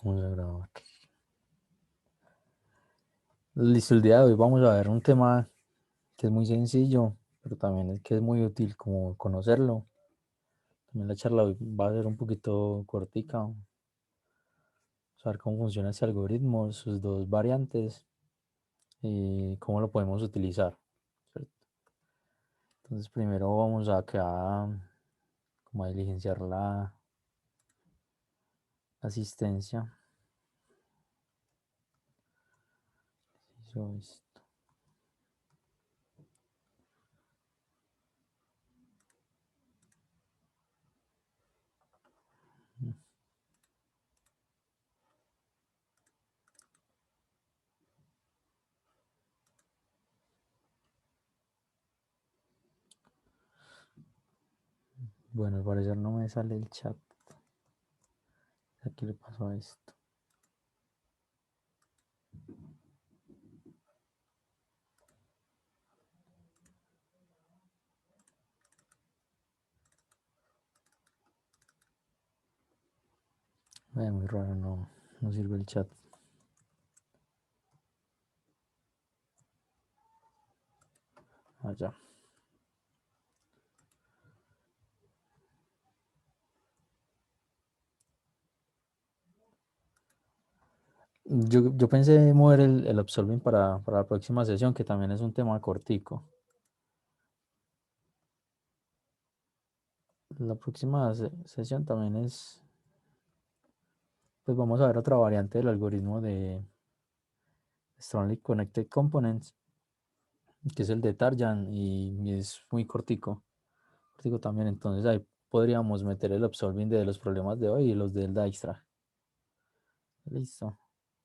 Vamos a grabar. Listo, el día de hoy vamos a ver un tema que es muy sencillo, pero también es que es muy útil como conocerlo. También la charla hoy va a ser un poquito cortica. Vamos a ver cómo funciona ese algoritmo, sus dos variantes y cómo lo podemos utilizar, ¿cierto? Entonces primero vamos a acá como a diligenciar la asistencia. Hizo esto. Bueno, al parecer no me sale el chat. Aquí le pasó a esto. Muy raro, no sirve el chat. Allá. Yo pensé mover el Absolving para la próxima sesión, que también es un tema cortico. La próxima sesión también es, pues vamos a ver otra variante del algoritmo de Strongly Connected Components, que es el de Tarjan y es muy cortico. Cortico también, entonces ahí podríamos meter el Absolving de los problemas de hoy y los del Dijkstra. Listo.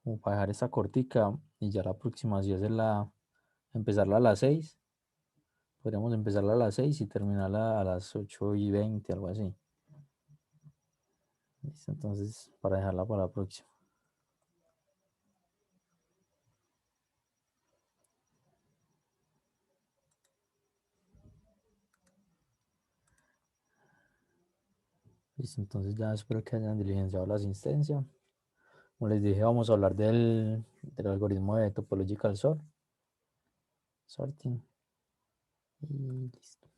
Como para dejar esta cortica y ya la próxima sí hacerla, empezarla a las 6. Podríamos empezarla a las 6 y terminarla a las 8:20, algo así. Listo, entonces para dejarla para la próxima. Listo, entonces ya espero que hayan diligenciado la asistencia. Como les dije, vamos a hablar del algoritmo de Topological Sorting. Y listo.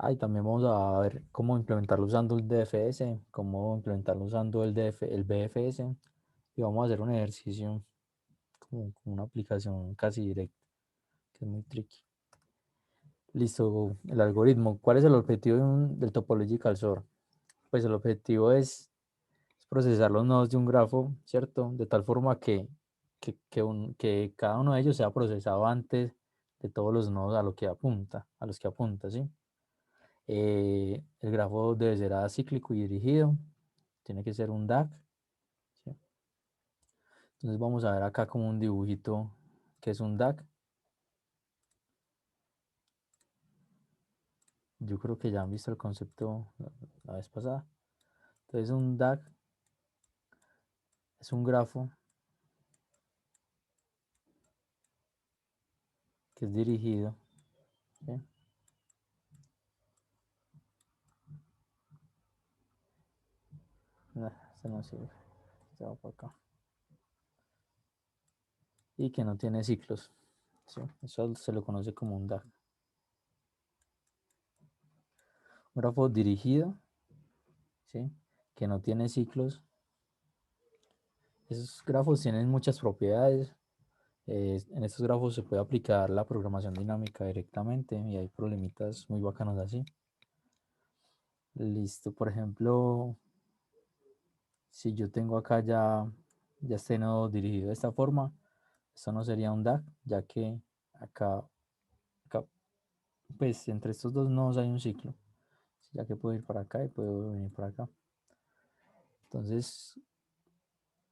Y también vamos a ver cómo implementarlo usando el DFS, cómo implementarlo usando el BFS. Y vamos a hacer un ejercicio como una aplicación casi directa, que es muy tricky. Listo, el algoritmo. ¿Cuál es el objetivo del Topological Sort? Pues el objetivo es procesar los nodos de un grafo, ¿cierto? De tal forma que cada uno de ellos sea procesado antes de todos los nodos a los que apunta, ¿sí? El grafo debe ser acíclico y dirigido, tiene que ser un DAG, ¿sí? Entonces vamos a ver acá como un dibujito que es un DAG. Yo creo que ya han visto el concepto la vez pasada. Entonces un DAG es un grafo que es dirigido, ¿sí? Este no sirve, este va para acá. Y que no tiene ciclos, ¿sí? Eso se lo conoce como un DAG. Un grafo dirigido, ¿sí? Que no tiene ciclos. Esos grafos tienen muchas propiedades. En estos grafos se puede aplicar la programación dinámica directamente y hay problemitas muy bacanos así. Listo, por ejemplo, si yo tengo acá ya este nodo dirigido de esta forma, esto no sería un DAG, ya que acá, pues entre estos dos nodos hay un ciclo, ya que puedo ir para acá y puedo venir para acá. Entonces,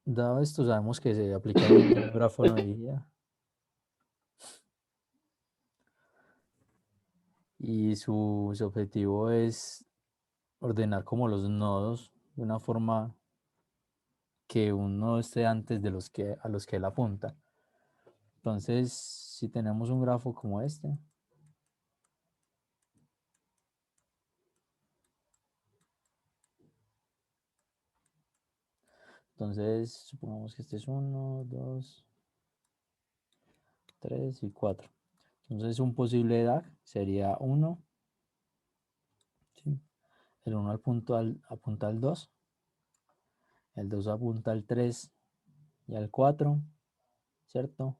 dado esto, sabemos que se aplica un grafo no dirigido y su objetivo es ordenar como los nodos de una forma que un nodo esté antes de a los que él apunta. Entonces, si tenemos un grafo como este, Entonces, supongamos que este es 1, 2, 3 y 4. Entonces, un posible DAG sería 1, ¿sí? El 1 apunta al 2, el 2 apunta al 3 y al 4, ¿cierto?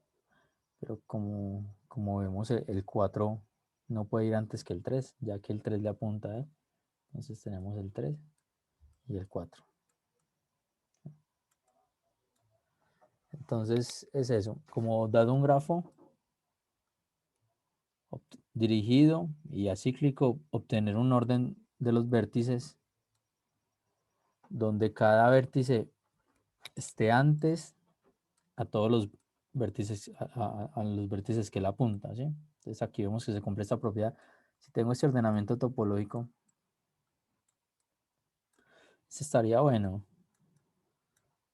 Pero como vemos, el 4 no puede ir antes que el 3, ya que el 3 le apunta a él. Entonces tenemos el 3 y el 4. Entonces es eso, como dado un grafo dirigido y acíclico, obtener un orden de los vértices donde cada vértice esté antes a todos los vértices, a los vértices que la apunta, ¿sí? Entonces aquí vemos que se cumple esta propiedad. Si tengo este ordenamiento topológico, este estaría bueno.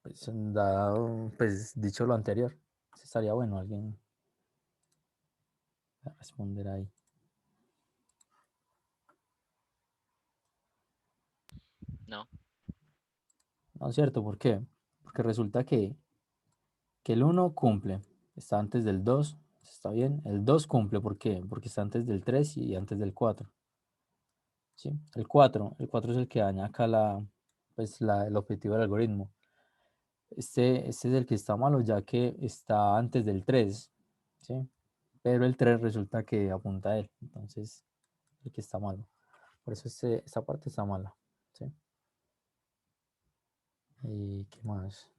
Pues, dado, pues dicho lo anterior, este estaría bueno. Alguien va a responder ahí. No. No es cierto, ¿por qué? Porque resulta que el 1 cumple, está antes del 2, está bien. El 2 cumple, ¿por qué? Porque está antes del 3 y antes del 4. ¿Sí? El 4 es el que daña acá el objetivo del algoritmo. Este es el que está malo, ya que está antes del 3, ¿sí? Pero el 3 resulta que apunta a él, entonces el que está malo. Por eso esta parte está mala, ¿sí? ¿Y qué más?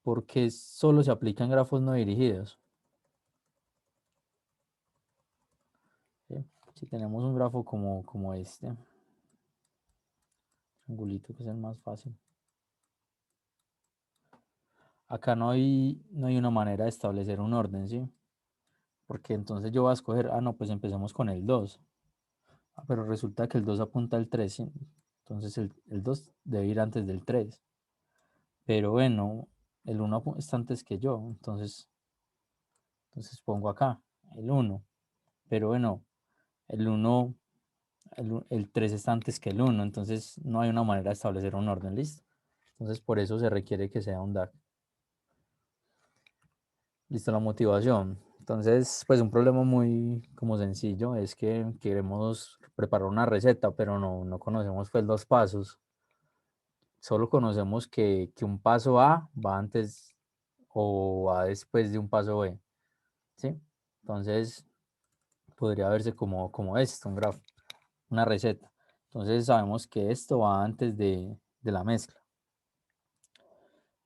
Porque solo se aplican grafos no dirigidos, ¿sí? Si tenemos un grafo como este, triangulito, que es el más fácil. Acá no hay una manera de establecer un orden, ¿sí? Porque entonces yo voy a escoger, no, pues empecemos con el 2. Pero resulta que el 2 apunta al 3, ¿sí? Entonces el 2 debe ir antes del 3. Pero bueno, el 1 está antes que yo, entonces pongo acá el 1. Pero bueno, el 1, el 3 está antes que el 1, entonces no hay una manera de establecer un orden, ¿listo? Entonces por eso se requiere que sea un DAG. Listo, la motivación. Entonces, pues un problema muy como sencillo es que queremos preparar una receta, pero no conocemos pues los pasos. Solo conocemos que un paso A va antes o va después de un paso B, ¿sí? Entonces, podría verse como esto, un grafo, una receta. Entonces, sabemos que esto va antes de la mezcla.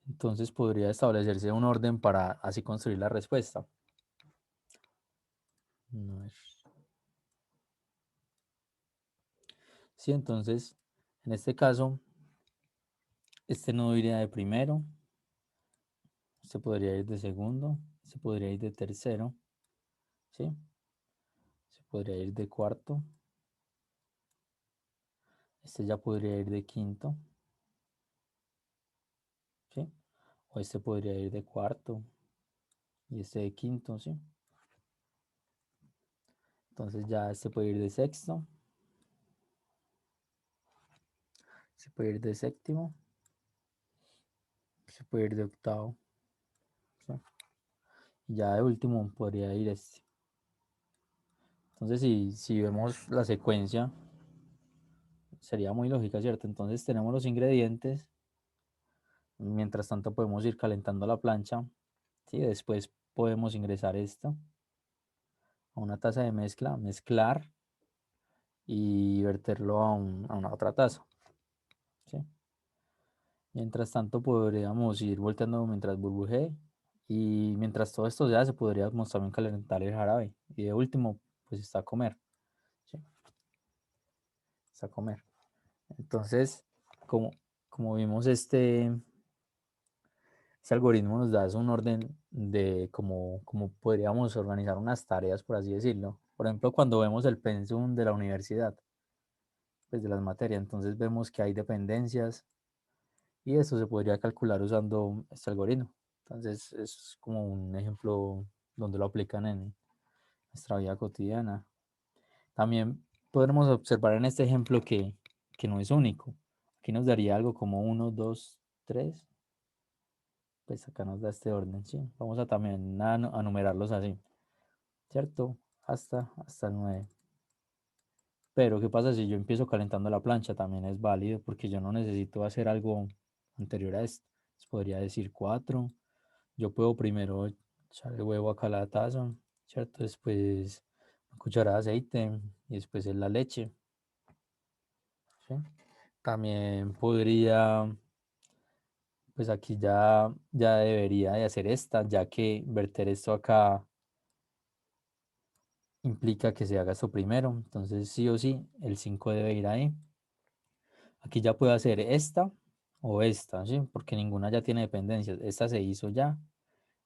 Entonces, podría establecerse un orden para así construir la respuesta. No es- Sí, entonces, en este caso, este nodo iría de primero, este podría ir de segundo, este podría ir de tercero, ¿sí? Se podría ir de cuarto, este ya podría ir de quinto, ¿sí? O este podría ir de cuarto y este de quinto, ¿sí? Entonces ya este puede ir de sexto, se puede ir de séptimo, se puede ir de octavo, ¿sí? Y ya de último podría ir este. Entonces si vemos la secuencia, sería muy lógica, ¿cierto? Entonces tenemos los ingredientes, mientras tanto podemos ir calentando la plancha, ¿sí? Después podemos ingresar esto a una taza de mezcla, mezclar y verterlo a una otra taza, ¿sí? Mientras tanto podríamos ir volteando mientras burbujee y mientras todo esto se hace podríamos también calentar el jarabe y de último pues está a comer, ¿sí? Está a comer. Entonces como, como vimos este algoritmo nos da un orden de cómo podríamos organizar unas tareas, por así decirlo. Por ejemplo, cuando vemos el pensum de la universidad, pues de las materias, entonces vemos que hay dependencias y eso se podría calcular usando este algoritmo. Entonces es como un ejemplo donde lo aplican en nuestra vida cotidiana. También podremos observar en este ejemplo que no es único. Aquí nos daría algo como 1, 2, 3, pues acá nos da este orden, ¿sí? Vamos a también a numerarlos así, ¿cierto? Hasta el 9. Pero, ¿qué pasa si yo empiezo calentando la plancha? También es válido porque yo no necesito hacer algo anterior a esto. Entonces, podría decir 4. Yo puedo primero echar el huevo acá a la taza, ¿cierto? Después una cucharada de aceite y después es la leche, ¿sí? También podría, pues aquí ya debería de hacer esta, ya que verter esto acá implica que se haga esto primero. Entonces, sí o sí, el 5 debe ir ahí. Aquí ya puedo hacer esta o esta, ¿sí? Porque ninguna ya tiene dependencias. Esta se hizo ya,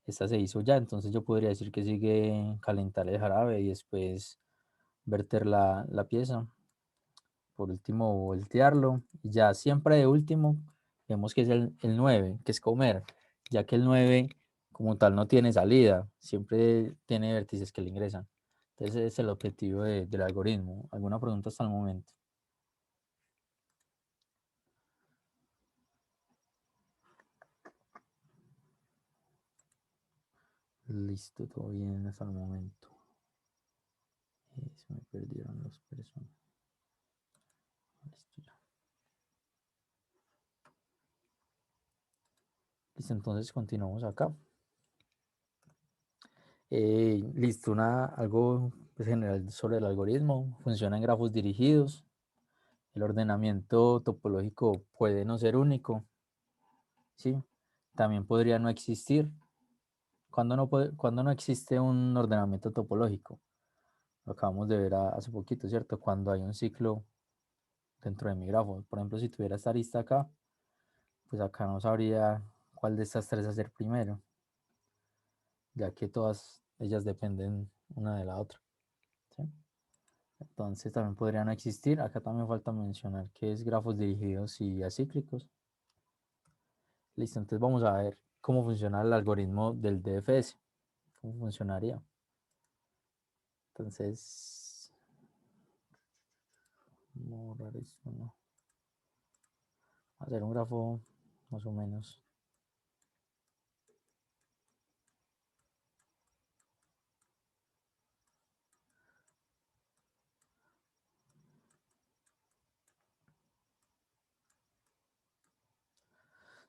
esta se hizo ya. Entonces yo podría decir que sigue calentar el jarabe y después verter la pieza. Por último, voltearlo. Y ya siempre de último, vemos que es el 9, que es comer. Ya que el 9 como tal no tiene salida. Siempre tiene vértices que le ingresan. Entonces ese es el objetivo del algoritmo. ¿Alguna pregunta hasta el momento? Listo, todo bien hasta el momento. Se me perdieron los personas. Listo, ya. Listo, entonces continuamos acá. Listo, algo pues, general sobre el algoritmo. Funciona en grafos dirigidos. El ordenamiento topológico puede no ser único, ¿sí? También podría no existir. Cuando no existe un ordenamiento topológico? Lo acabamos de ver hace poquito, ¿cierto? Cuando hay un ciclo dentro de mi grafo. Por ejemplo, si tuviera esta lista acá, pues acá no sabría cuál de estas tres hacer primero, ya que todas ellas dependen una de la otra, ¿sí? Entonces también podrían existir. Acá también falta mencionar que es grafos dirigidos y acíclicos. Listo, entonces vamos a ver cómo funciona el algoritmo del DFS. ¿Cómo funcionaría? Entonces, vamos a borrar esto, ¿no? Hacer un grafo más o menos.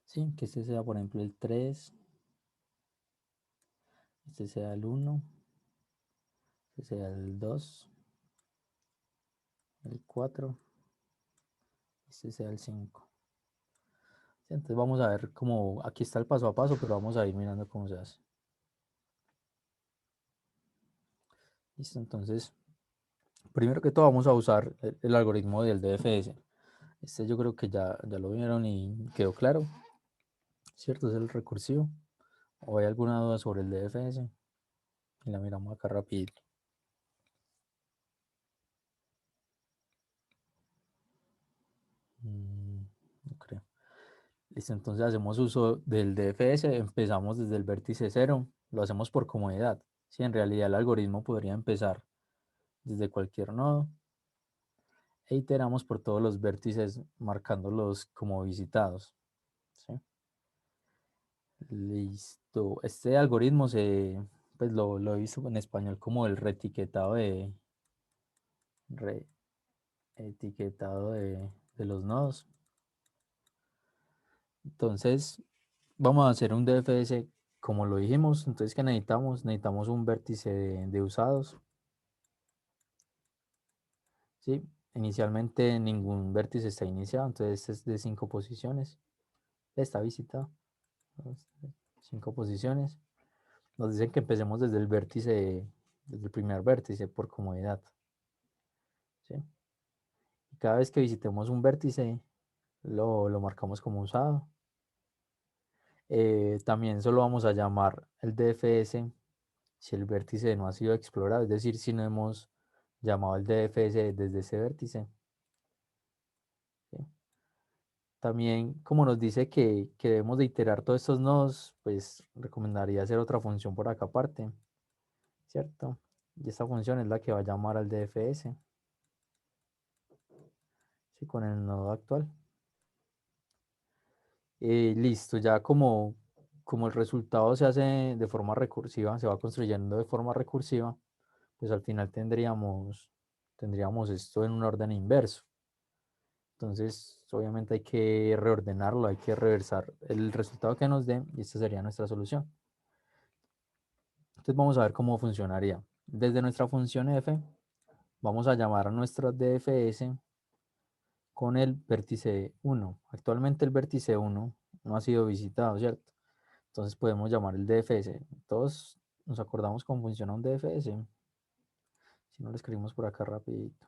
Sí, que este sea por ejemplo el 3, este sea el 1, este sea el 2, el 4, este sea el 5. Sí, entonces vamos a ver cómo, aquí está el paso a paso, pero vamos a ir mirando cómo se hace. Listo, entonces, primero que todo vamos a usar el algoritmo del DFS. Este yo creo que ya lo vieron y quedó claro, ¿cierto? Es el recursivo. ¿O hay alguna duda sobre el DFS? Y la miramos acá rapidito. No creo. Listo, entonces hacemos uso del DFS, empezamos desde el vértice 0, lo hacemos por comodidad. Si en realidad el algoritmo podría empezar desde cualquier nodo e iteramos por todos los vértices marcándolos como visitados, ¿sí? Listo, este algoritmo pues lo he visto en español como el reetiquetado de los nodos. Entonces, vamos a hacer un DFS como lo dijimos. Entonces, ¿qué necesitamos? Necesitamos un vértice de usados, ¿sí? Inicialmente ningún vértice está iniciado, entonces este es de 5 posiciones. Está visitado. 5 posiciones. Nos dicen que empecemos desde el vértice, desde el primer vértice por comodidad, ¿sí? Y cada vez que visitemos un vértice, lo marcamos como usado. También solo vamos a llamar el DFS si el vértice no ha sido explorado, es decir, si no hemos llamado el DFS desde ese vértice, ¿sí? También, como nos dice que debemos de iterar todos estos nodos, pues recomendaría hacer otra función por acá aparte, ¿cierto? Y esta función es la que va a llamar al DFS, ¿sí? Con el nodo actual. Listo, ya como el resultado se hace de forma recursiva, se va construyendo de forma recursiva, pues al final tendríamos esto en un orden inverso. Entonces, obviamente hay que reordenarlo, hay que reversar el resultado que nos dé y esta sería nuestra solución. Entonces vamos a ver cómo funcionaría. Desde nuestra función f, vamos a llamar a nuestro DFS con el vértice 1. Actualmente el vértice 1 no ha sido visitado, ¿cierto? Entonces podemos llamar el DFS. Todos nos acordamos cómo funciona un DFS. Si no lo escribimos por acá rapidito.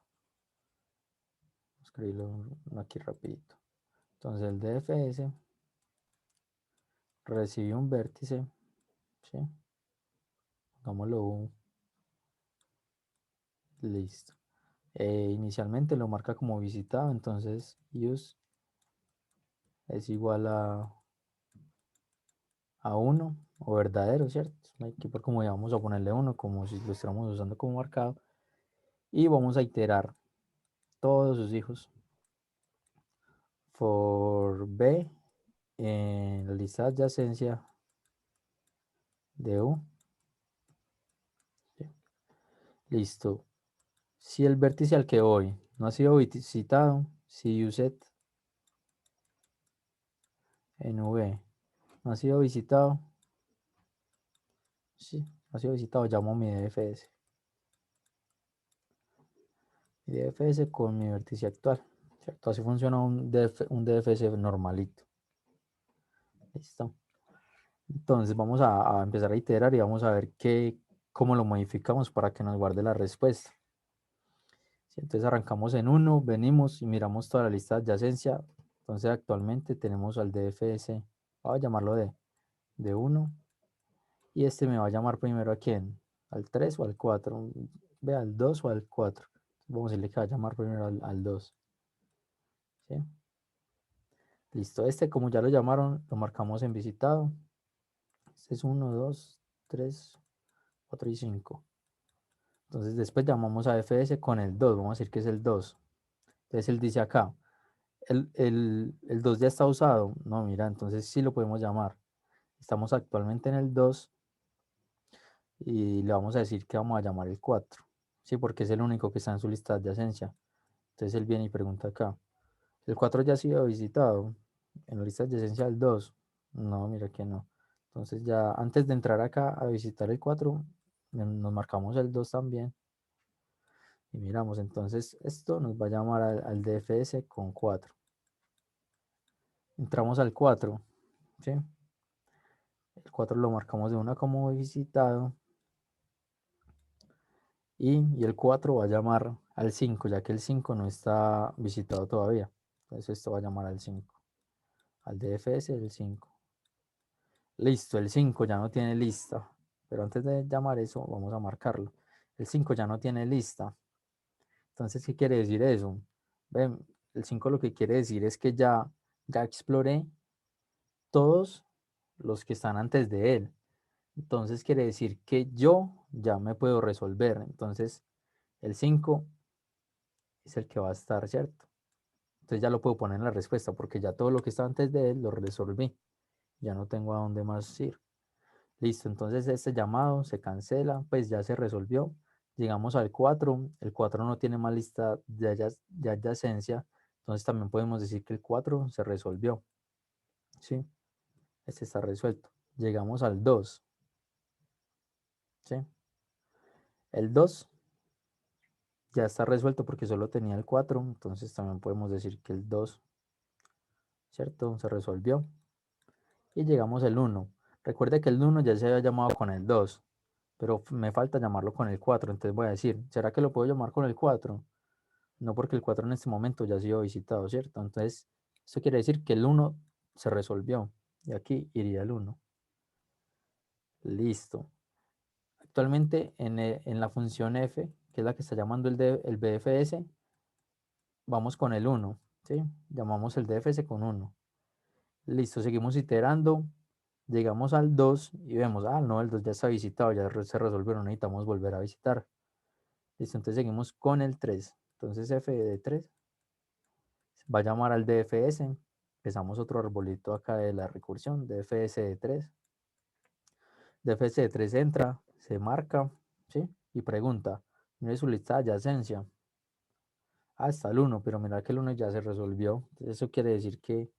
Escribirlo aquí rapidito. Entonces el DFS recibe un vértice, ¿sí? Pongámoslo, listo. Inicialmente lo marca como visitado, entonces use es igual a 1 o verdadero, ¿cierto? Aquí por como vamos a ponerle 1 como si lo estuviéramos usando como marcado. Y vamos a iterar todos sus hijos for b en la lista de adyacencia de u. ¿Sí? Listo. Si el vértice al que voy no ha sido visitado, si uset en v no ha sido visitado, sí, no ha sido visitado, llamo mi DFS. Mi DFS con mi vértice actual, ¿cierto? Así funciona un DFS normalito. Listo. Entonces vamos a empezar a iterar y vamos a ver cómo lo modificamos para que nos guarde la respuesta. ¿Sí? Entonces arrancamos en 1, venimos y miramos toda la lista de adyacencia. Entonces actualmente tenemos al DFS, voy a llamarlo de 1. Y este me va a llamar primero a quién, al 3 o al 4. Ve al 2 o al 4. Vamos a decirle que va a llamar primero al 2. ¿Sí? Listo, este como ya lo llamaron, lo marcamos en visitado. Este es 1, 2, 3, 4 y 5. Entonces después llamamos a FS con el 2, vamos a decir que es el 2. Entonces él dice acá, el 2 ya está usado. No, mira, entonces sí lo podemos llamar. Estamos actualmente en el 2 y le vamos a decir que vamos a llamar el 4. Sí, porque es el único que está en su lista de adyacencia. Entonces él viene y pregunta acá, ¿el 4 ya ha sido visitado en la lista de adyacencia del 2? No, mira que no. Entonces ya antes de entrar acá a visitar el 4, nos marcamos el 2 también. Y miramos, entonces esto nos va a llamar al DFS con 4. Entramos al 4, ¿sí? El 4 lo marcamos de una como visitado. Y el 4 va a llamar al 5, ya que el 5 no está visitado todavía. Entonces esto va a llamar al 5. Al DFS del 5. Listo, el 5 ya no tiene lista. Pero antes de llamar eso, vamos a marcarlo. El 5 ya no tiene lista. Entonces, ¿qué quiere decir eso? Ven, el 5 lo que quiere decir es que ya exploré todos los que están antes de él. Entonces quiere decir que yo ya me puedo resolver. Entonces el 5 es el que va a estar, ¿cierto? Entonces ya lo puedo poner en la respuesta porque ya todo lo que estaba antes de él lo resolví. Ya no tengo a dónde más ir. Listo, entonces este llamado se cancela, pues ya se resolvió. Llegamos al 4. El 4 no tiene más lista de adyacencia. Entonces también podemos decir que el 4 se resolvió. ¿Sí? Este está resuelto. Llegamos al 2. ¿Sí? El 2 ya está resuelto porque solo tenía el 4. Entonces también podemos decir que el 2, ¿cierto? Se resolvió. Y llegamos al 1. Recuerde que el 1 ya se había llamado con el 2. Pero me falta llamarlo con el 4. Entonces voy a decir, ¿será que lo puedo llamar con el 4? No, porque el 4 en este momento ya ha sido visitado, ¿cierto? Entonces, eso quiere decir que el 1 se resolvió. Y aquí iría el 1. Listo. Actualmente en la función f, que es la que está llamando el BFS, vamos con el 1, ¿sí? Llamamos el DFS con 1. Listo, seguimos iterando. Llegamos al 2 y vemos, no, el 2 ya está visitado, ya se resolvió, no necesitamos volver a visitar. Listo, entonces seguimos con el 3. Entonces f de 3 va a llamar al DFS empezamos otro arbolito acá de la recursión de fs de 3. De fs de 3 entra, se marca, ¿sí? Y pregunta, mire su lista de adyacencia. Ah, está el 1, pero mira que el 1 ya se resolvió. Eso quiere decir que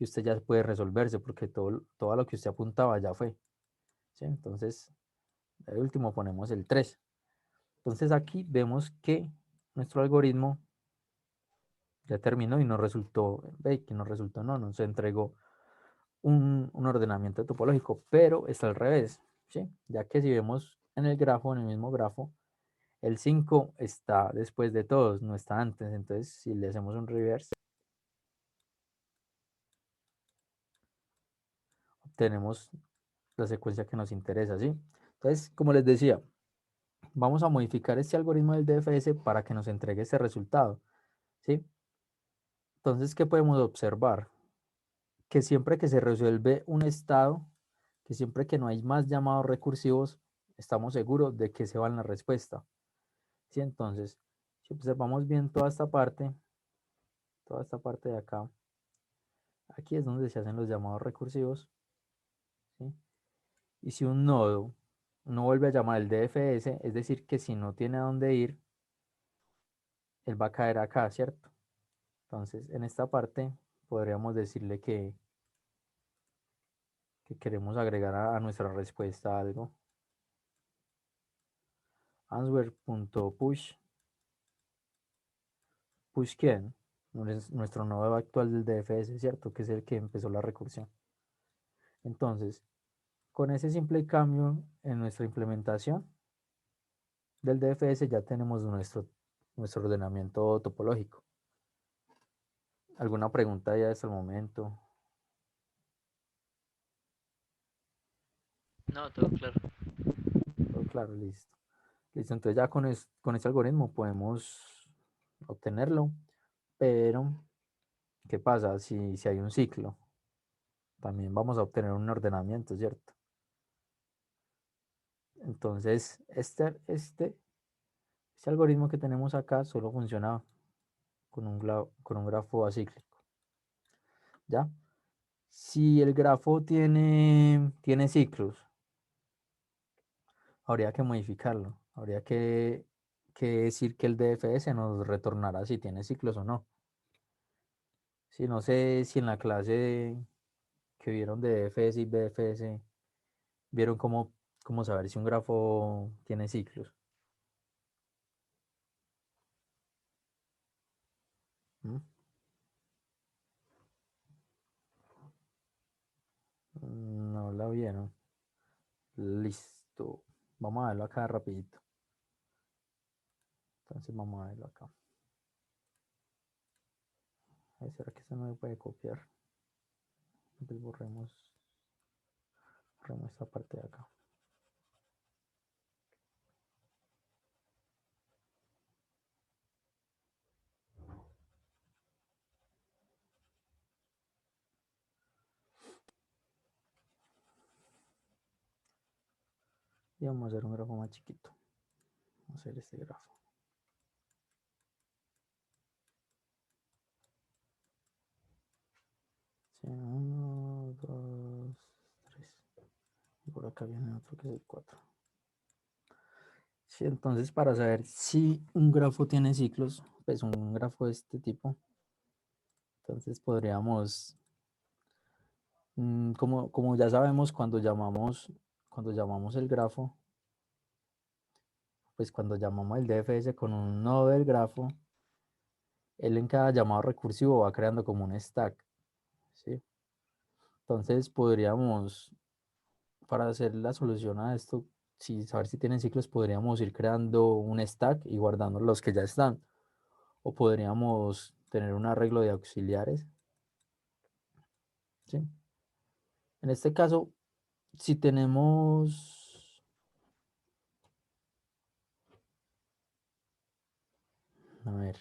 usted ya puede resolverse porque todo lo que usted apuntaba ya fue. ¿Sí? Entonces, de último ponemos el 3. Entonces aquí vemos que nuestro algoritmo ya terminó y nos resultó, ve que nos resultó, no, nos entregó un ordenamiento topológico, pero está al revés, ¿sí? Ya que si vemos en el grafo, en el mismo grafo, el 5 está después de todos, no está antes. Entonces, si le hacemos un reverse, obtenemos la secuencia que nos interesa, ¿sí? Entonces, como les decía, vamos a modificar este algoritmo del DFS para que nos entregue este resultado, ¿sí? Entonces, ¿qué podemos observar? Que siempre que se resuelve un estado, que siempre que no hay más llamados recursivos, estamos seguros de que se va en la respuesta, ¿sí? Entonces, si observamos bien toda esta parte de acá, aquí es donde se hacen los llamados recursivos, ¿sí? Y si un nodo no vuelve a llamar el DFS, es decir, que si no tiene a dónde ir, él va a caer acá, ¿cierto? Entonces, en esta parte podríamos decirle que queremos agregar a nuestra respuesta algo. Answer.push. ¿Push quién? Nuestro nodo actual del DFS, ¿cierto? Que es el que empezó la recursión. Entonces, con ese simple cambio en nuestra implementación del DFS ya tenemos nuestro ordenamiento topológico. ¿Alguna pregunta ya hasta el momento? No, todo claro. Todo claro, listo. Listo, entonces ya con este algoritmo podemos obtenerlo, pero ¿qué pasa si hay un ciclo? También vamos a obtener un ordenamiento, ¿cierto? Entonces, este algoritmo que tenemos acá solo funciona con un grafo acíclico, ¿ya? Si el grafo tiene ciclos, habría que modificarlo. Habría que decir que el DFS nos retornará si tiene ciclos o no. Si no sé si en la clase que vieron de DFS y BFS vieron cómo saber si un grafo tiene ciclos. ¿Mm? No la vieron. Listo. Vamos a verlo acá rapidito. Entonces vamos a verlo acá. Ay, ¿será que esto no me puede copiar? Entonces borremos esta parte de acá. Y vamos a hacer un grafo más chiquito. Vamos a hacer este grafo. Sí, 1, 2, 3. Y por acá viene otro que es el 4. Sí, entonces para saber si un grafo tiene ciclos, pues un grafo de este tipo, entonces podríamos, como ya sabemos cuando llamamos el grafo, pues cuando llamamos el DFS con un nodo del grafo, él en cada llamado recursivo va creando como un stack, ¿sí? Entonces podríamos, para hacer la solución a esto, si saber si tienen ciclos, podríamos ir creando un stack y guardando los que ya están. O podríamos tener un arreglo de auxiliares, ¿sí? En este caso, si tenemos, a ver,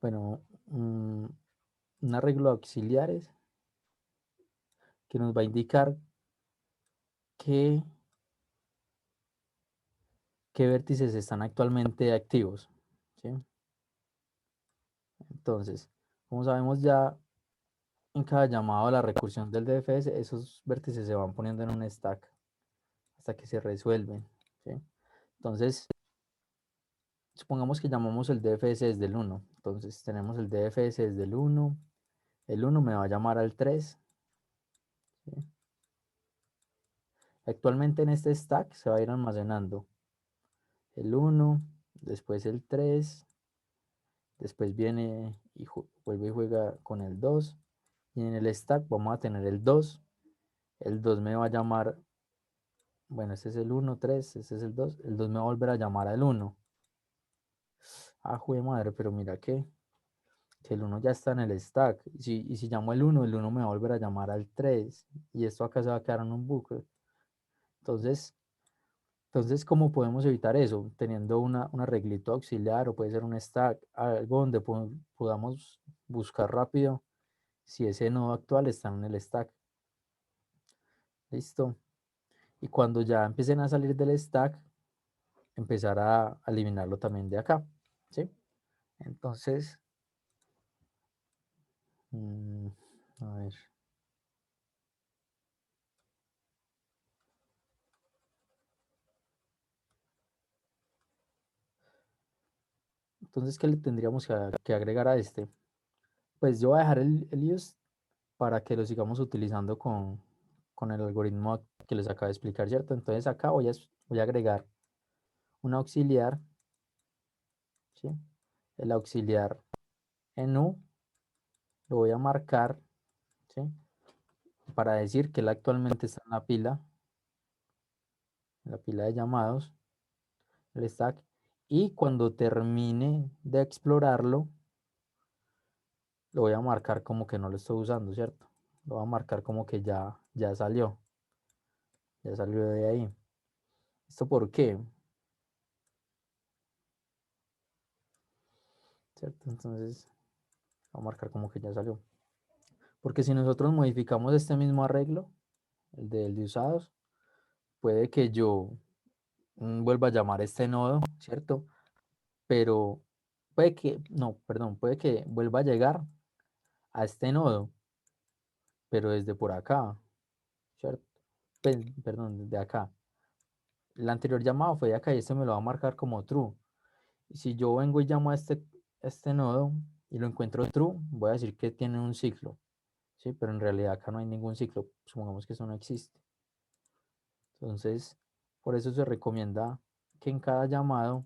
bueno, un arreglo de auxiliares que nos va a indicar qué, qué vértices están actualmente activos, ¿sí? Entonces, como sabemos ya, en cada llamado a la recursión del DFS, esos vértices se van poniendo en un stack hasta que se resuelven, ¿sí? Entonces, supongamos que llamamos el DFS desde el 1. Entonces, tenemos el DFS desde el 1. El 1 me va a llamar al 3. ¿Sí? Actualmente en este stack se va a ir almacenando el 1, después el 3, después viene y vuelve y juega con el 2. Y en el stack vamos a tener el 2. El 2 me va a llamar, bueno, este es el 1, 3, este es el 2. El 2 me va a volver a llamar al 1. Ah, jue madre, pero mira que el 1 ya está en el stack. Y si llamo el 1 me va a volver a llamar al 3. Y esto acá se va a quedar en un bucle. Entonces, ¿cómo podemos evitar eso? Teniendo un arreglito auxiliar o puede ser un stack, algo donde podamos buscar rápido si ese nodo actual está en el stack. Listo. Y cuando ya empiecen a salir del stack, empezar a eliminarlo también de acá. ¿Sí? Entonces, mm, a ver. Entonces, ¿qué le tendríamos que agregar a este? Pues yo voy a dejar el use para que lo sigamos utilizando con el algoritmo que les acabo de explicar, ¿cierto? Entonces acá voy a agregar un auxiliar, ¿sí? El auxiliar en U lo voy a marcar, ¿sí? Para decir que él actualmente está en la pila de llamados, el stack, y cuando termine de explorarlo, lo voy a marcar como que no lo estoy usando, ¿cierto? Lo voy a marcar como que ya salió de ahí. ¿Esto por qué? ¿Cierto? Entonces, voy a marcar como que ya salió. Porque si nosotros modificamos este mismo arreglo, el de usados, puede que yo vuelva a llamar a este nodo, ¿cierto? Pero puede que, no, perdón, puede que vuelva a llegar a este nodo, pero desde por acá, ¿cierto? Perdón, desde acá. El anterior llamado fue de acá y este me lo va a marcar como true. Y si yo vengo y llamo a este nodo y lo encuentro true, voy a decir que tiene un ciclo, ¿sí? Pero en realidad acá no hay ningún ciclo. Supongamos que eso no existe. Entonces, por eso se recomienda que en cada llamado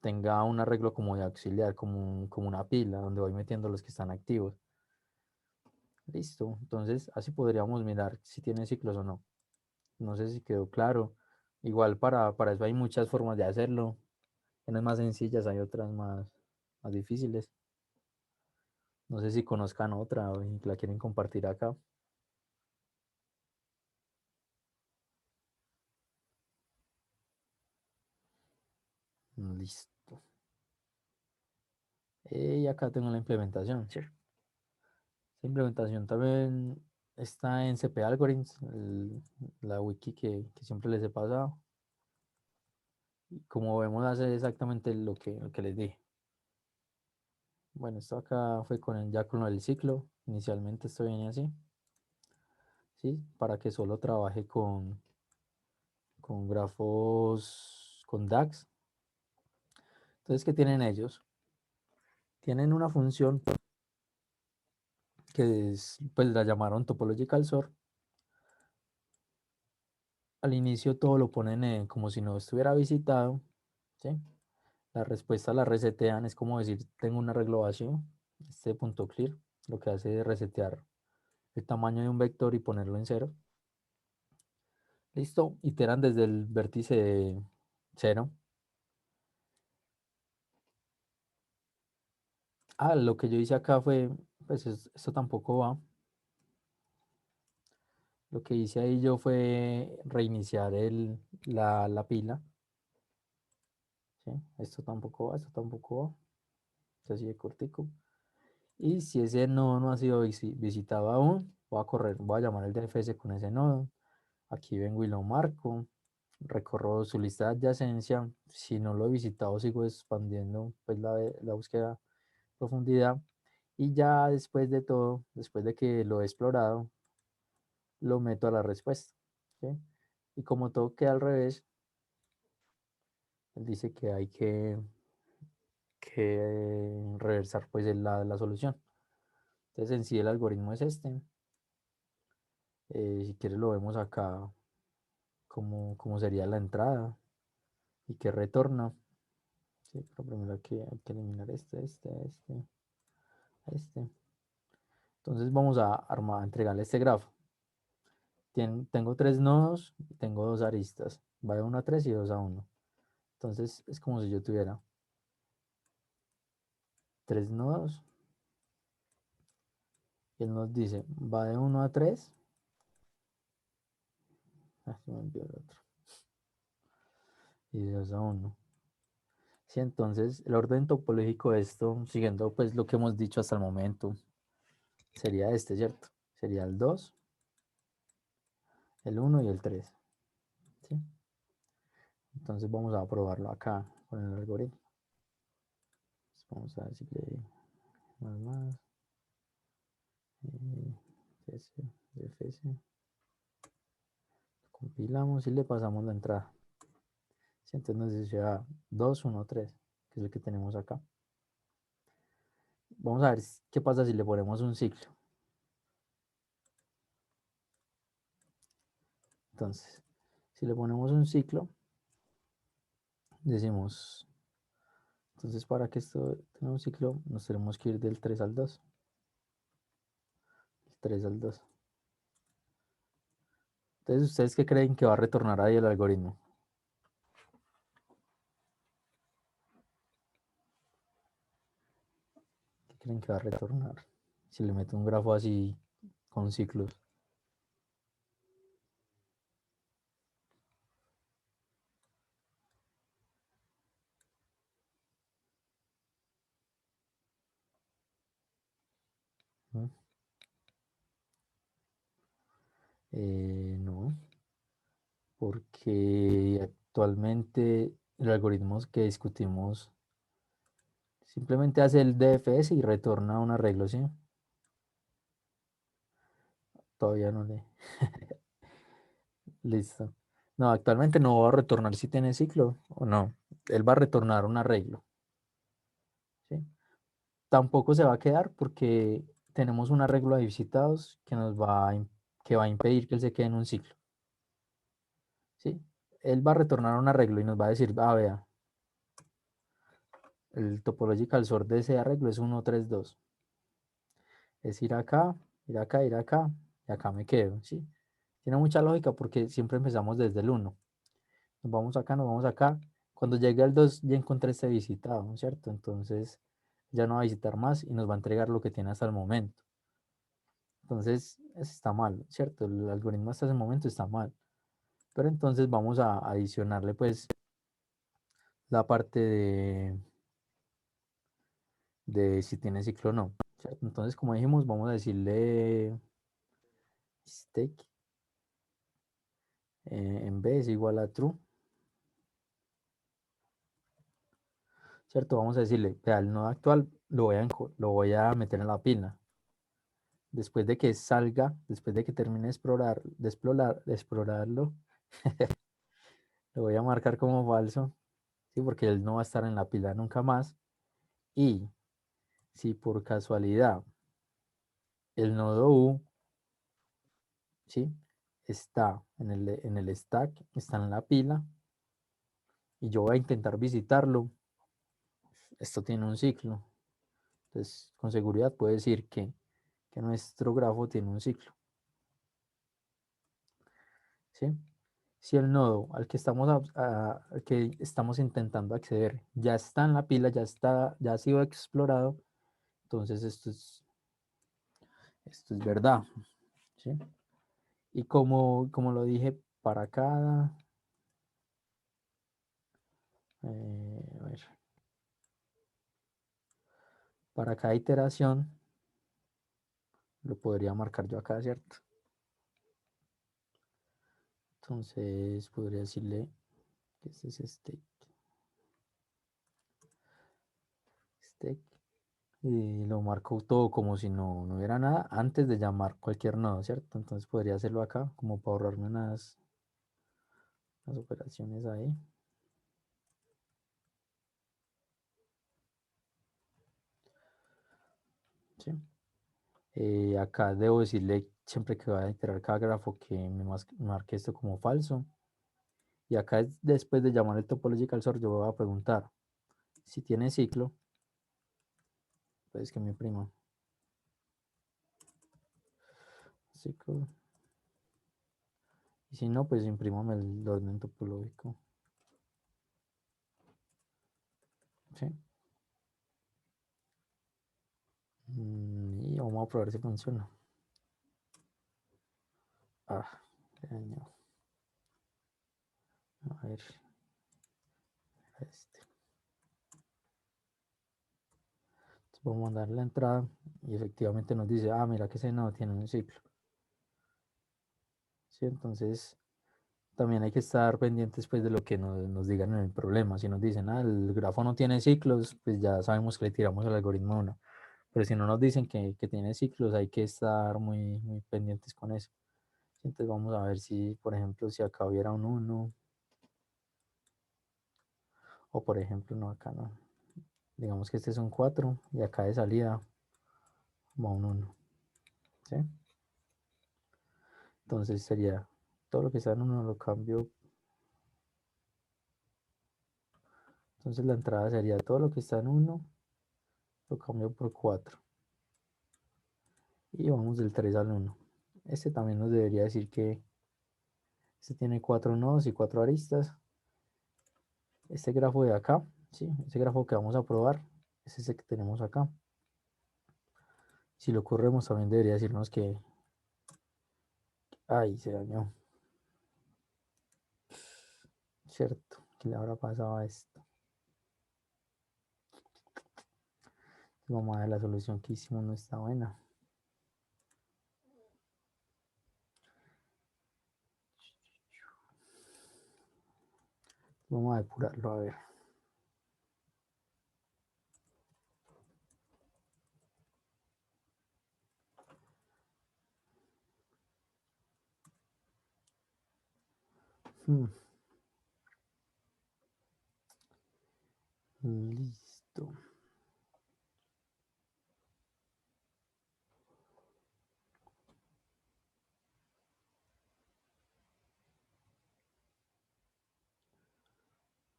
tenga un arreglo como de auxiliar, como una pila donde voy metiendo los que están activos. Listo. Entonces, así podríamos mirar si tiene ciclos o no. No sé si quedó claro. Igual para eso hay muchas formas de hacerlo. Unas más sencillas, hay otras más difíciles. No sé si conozcan otra o la quieren compartir acá. Listo. Y acá tengo la implementación. ¿Sí? Esta implementación también está en CP Algorithms, la wiki que siempre les he pasado. Y como vemos, hace exactamente lo que les dije. Bueno, esto acá fue ya con el ciclo. Inicialmente esto viene así, ¿sí? Para que solo trabaje con grafos, con DAX. Entonces, ¿qué tienen ellos? Tienen una función que es, pues la llamaron Topological Sort. Al inicio todo lo ponen como si no estuviera visitado, ¿sí? La respuesta la resetean, es como decir, tengo un arreglo vacío, este punto clear, lo que hace es resetear el tamaño de un vector y ponerlo en cero. Listo, iteran desde el vértice cero. Ah, lo que yo hice acá fue, pues esto tampoco va. Lo que hice ahí yo fue reiniciar la pila. ¿Sí? Esto tampoco va, esto tampoco va. Esto así de cortico. Y si ese nodo no ha sido visitado aún, voy a llamar el DFS con ese nodo. Aquí vengo y lo marco. Recorro su lista de adyacencia. Si no lo he visitado, sigo expandiendo pues, la búsqueda profundidad. Y ya después de todo, después de que lo he explorado, lo meto a la respuesta. ¿Sí? Y como todo queda al revés, él dice que hay que reversar pues la solución. Entonces en sí el algoritmo es este. Si quieres lo vemos acá como sería la entrada y que retorna. Sí, pero primero hay que eliminar este. Entonces vamos a armar, a entregarle este grafo. Tengo tres nodos y tengo dos aristas. Va de 1 a 3 y 2 a 1. Entonces es como si yo tuviera tres nodos. Y él nos dice, va de 1 a 3. Se me olvidó el otro. Y de 2 a 1. Sí, entonces el orden topológico de esto, siguiendo pues lo que hemos dicho hasta el momento, sería este, ¿cierto? Sería el 2, el 1 y el 3. ¿Sí? Entonces vamos a probarlo acá con el algoritmo. Vamos a decirle más, FS, FS. Compilamos y le pasamos la entrada. ¿Sí? Entonces nos dice 2, 1, 3, que es el que tenemos acá. Vamos a ver qué pasa si le ponemos un ciclo. Entonces, si le ponemos un ciclo, decimos, entonces para que esto tenga un ciclo, nos tenemos que ir del 3 al 2. El 3 al 2. Entonces, ¿ustedes qué creen que va a retornar ahí el algoritmo? ¿Qué creen que va a retornar? Si le meto un grafo así con ciclos. ¿No? No, porque actualmente el algoritmo que discutimos simplemente hace el DFS y retorna un arreglo, ¿sí? Todavía no le. Listo. No, actualmente no va a retornar si tiene ciclo o no. Él va a retornar un arreglo, ¿sí? Tampoco se va a quedar porque tenemos un arreglo de visitados que que va a impedir que él se quede en un ciclo, ¿sí? Él va a retornar un arreglo y nos va a decir, vea, el topological sort de ese arreglo es 132. Es ir acá, ir acá, ir acá, y acá me quedo, ¿sí? Tiene mucha lógica porque siempre empezamos desde el 1. Nos vamos acá, nos vamos acá. Cuando llegue al 2 ya encontré este visitado, ¿cierto? Entonces ya no va a visitar más y nos va a entregar lo que tiene hasta el momento. Entonces eso está mal, ¿cierto? El algoritmo hasta ese momento está mal. Pero entonces vamos a adicionarle pues la parte de si tiene ciclo o no, ¿cierto? Entonces como dijimos, vamos a decirle stake en B es igual a true, ¿cierto? Vamos a decirle, vea, el nodo actual lo voy a meter en la pila. Después de que salga, después de que termine de explorarlo, lo voy a marcar como falso, ¿sí? Porque él no va a estar en la pila nunca más. Y si por casualidad el nodo U, ¿sí? Está en el stack, está en la pila, y yo voy a intentar visitarlo, esto tiene un ciclo. Entonces, con seguridad puedo decir que nuestro grafo tiene un ciclo, ¿sí? Si el nodo al que estamos intentando acceder ya está en la pila, ya ha sido explorado, entonces esto es verdad, ¿sí? Y como lo dije, a ver, para cada iteración, lo podría marcar yo acá, ¿cierto? Entonces podría decirle que este es stake. y lo marco todo como si no hubiera nada antes de llamar cualquier nodo, ¿cierto? Entonces podría hacerlo acá como para ahorrarme unas operaciones ahí. ¿Sí? Acá debo decirle siempre que va a iterar cada grafo que marque esto como falso. Y acá después de llamar el topological sort yo voy a preguntar si tiene ciclo, pues que mi prima. Ciclo. Y si no, pues imprímame el orden topológico. ¿Sí? Y vamos a probar si funciona. Ah, qué daño. A ver. Este. Entonces vamos a darle la entrada y efectivamente nos dice, ah, mira que ese no tiene un ciclo. ¿Sí? Entonces también hay que estar pendientes pues, de lo que nos digan en el problema. Si nos dicen, ah, el grafo no tiene ciclos, pues ya sabemos que le tiramos el algoritmo 1. Pero si no nos dicen que tiene ciclos, hay que estar muy pendientes con eso. Entonces vamos a ver si, por ejemplo, si acá hubiera un 1, o por ejemplo, no, acá no. Digamos que este es un 4 y acá de salida va un 1. ¿Sí? Entonces sería todo lo que está en 1 lo cambio. Entonces la entrada sería todo lo que está en 1 lo cambio por 4. Y vamos del 3 al 1. Este también nos debería decir que este tiene 4 nodos y 4 aristas. Este grafo de acá, ¿sí? Este grafo que vamos a probar es ese que tenemos acá. Si lo corremos también debería decirnos que... Ay, se dañó. Cierto, ¿qué le habrá pasado a esto? Vamos a ver, la solución que hicimos no está buena. Vamos a depurarlo, a ver. Hmm, Listo.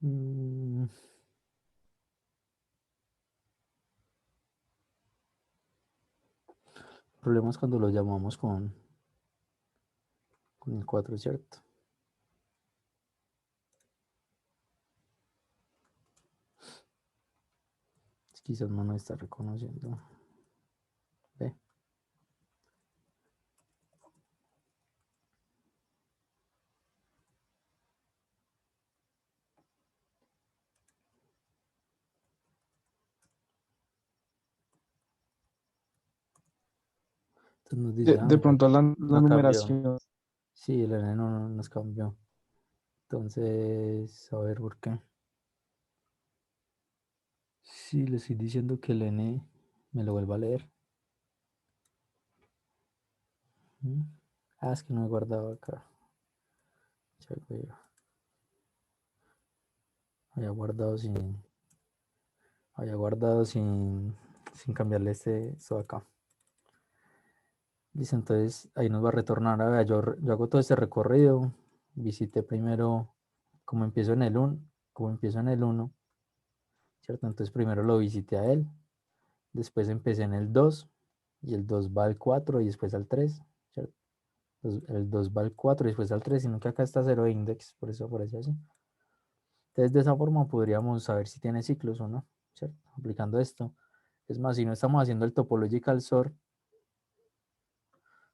Mm, El problema es cuando lo llamamos con el 4, ¿cierto? Quizás no nos está reconociendo. Ve. Entonces nos dice, ah, De mira, pronto la no cambió. numeración. Sí, el N no nos cambió. Entonces, a ver por qué. Sí, le estoy diciendo que el N me lo vuelva a leer. ¿Mm? Ah, es que no he guardado acá. Ya, güey, había guardado sin cambiarle esto de acá. Listo, entonces ahí nos va a retornar. A ver, yo hago todo este recorrido. Visité primero, como empiezo en el 1, como empiezo en el 1, ¿cierto? Entonces primero lo visité a él. Después empecé en el 2 y el 2 va al 4 y después al 3, ¿cierto? El 2 va al 4 y después al 3, sino que acá está 0 index, por eso aparece así. Entonces de esa forma podríamos saber si tiene ciclos o no, ¿cierto? Aplicando esto. Es más, si no estamos haciendo el topological sort,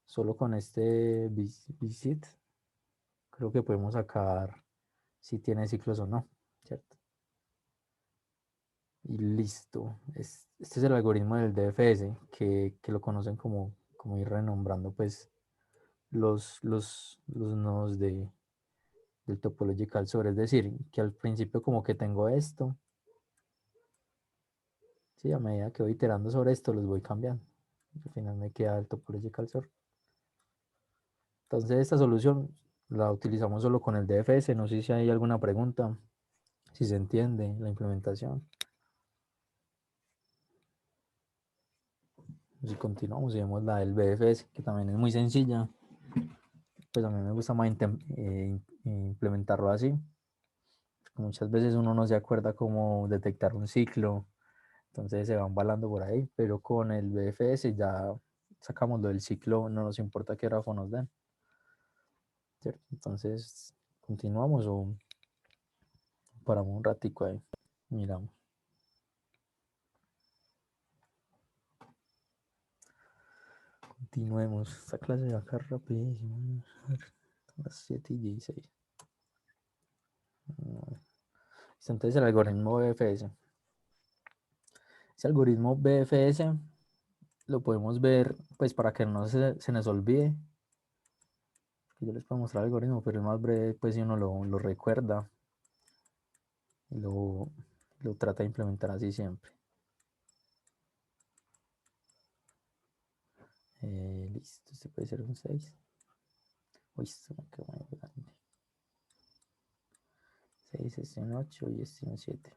solo con este visit, creo que podemos sacar si tiene ciclos o no, ¿cierto? Y listo. Este es el algoritmo del DFS, que lo conocen como ir renombrando pues los nodos del topological sobre. Es decir, que al principio como que tengo esto, Sí, a medida que voy iterando sobre esto, los voy cambiando. Al final me queda el topological sort. Entonces esta solución la utilizamos solo con el DFS. No sé si hay alguna pregunta, si se entiende la implementación. Si continuamos y vemos la del BFS, que también es muy sencilla, pues a mí me gusta más implementarlo así. Muchas veces uno no se acuerda cómo detectar un ciclo, entonces se van balando por ahí, pero con el BFS ya sacamos lo del ciclo, no nos importa qué grafo nos den. ¿Cierto? Entonces, continuamos o paramos un ratico ahí, miramos. Continuemos. Esta clase de acá rapidísimo. Las 7 y 16. Entonces el algoritmo BFS. Ese algoritmo BFS lo podemos ver, pues para que no se nos olvide. Yo les puedo mostrar el algoritmo, pero es más breve, pues si uno lo recuerda y lo trata de implementar así siempre. Listo, este puede ser un 6. Uy, esto me quedó muy grande. 6, este un 8 y este un 7.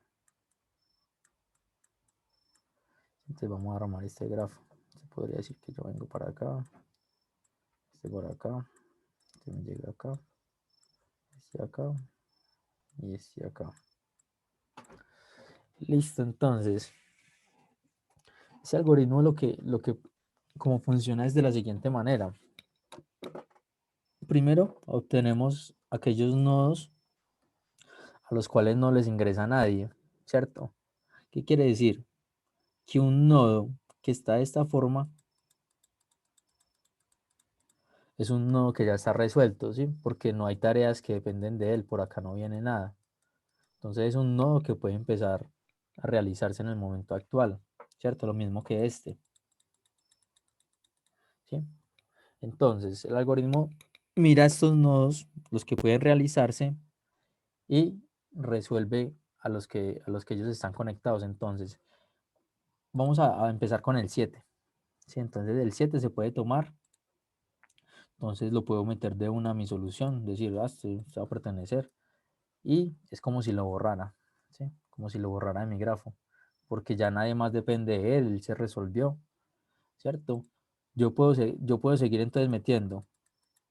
Entonces vamos a armar este grafo. Se podría decir que yo vengo para acá, este por acá, este me llega acá, este acá y este acá. Listo, entonces, ese algoritmo como funciona es de la siguiente manera. Primero, obtenemos aquellos nodos a los cuales no les ingresa nadie, ¿cierto? ¿Qué quiere decir? Que un nodo que está de esta forma es un nodo que ya está resuelto, ¿sí? Porque no hay tareas que dependen de él, por acá no viene nada. Entonces es un nodo que puede empezar a realizarse en el momento actual, ¿cierto? Lo mismo que este, ¿sí? Entonces el algoritmo mira estos nodos, los que pueden realizarse, y resuelve a los que ellos están conectados. Entonces vamos a empezar con el 7, ¿sí? Entonces el 7 se puede tomar, entonces lo puedo meter de una a mi solución, decir, este va a pertenecer, y es como si lo borrara, ¿sí? Como si lo borrara de mi grafo, porque ya nadie más depende de él se resolvió, ¿cierto? Yo puedo seguir entonces metiendo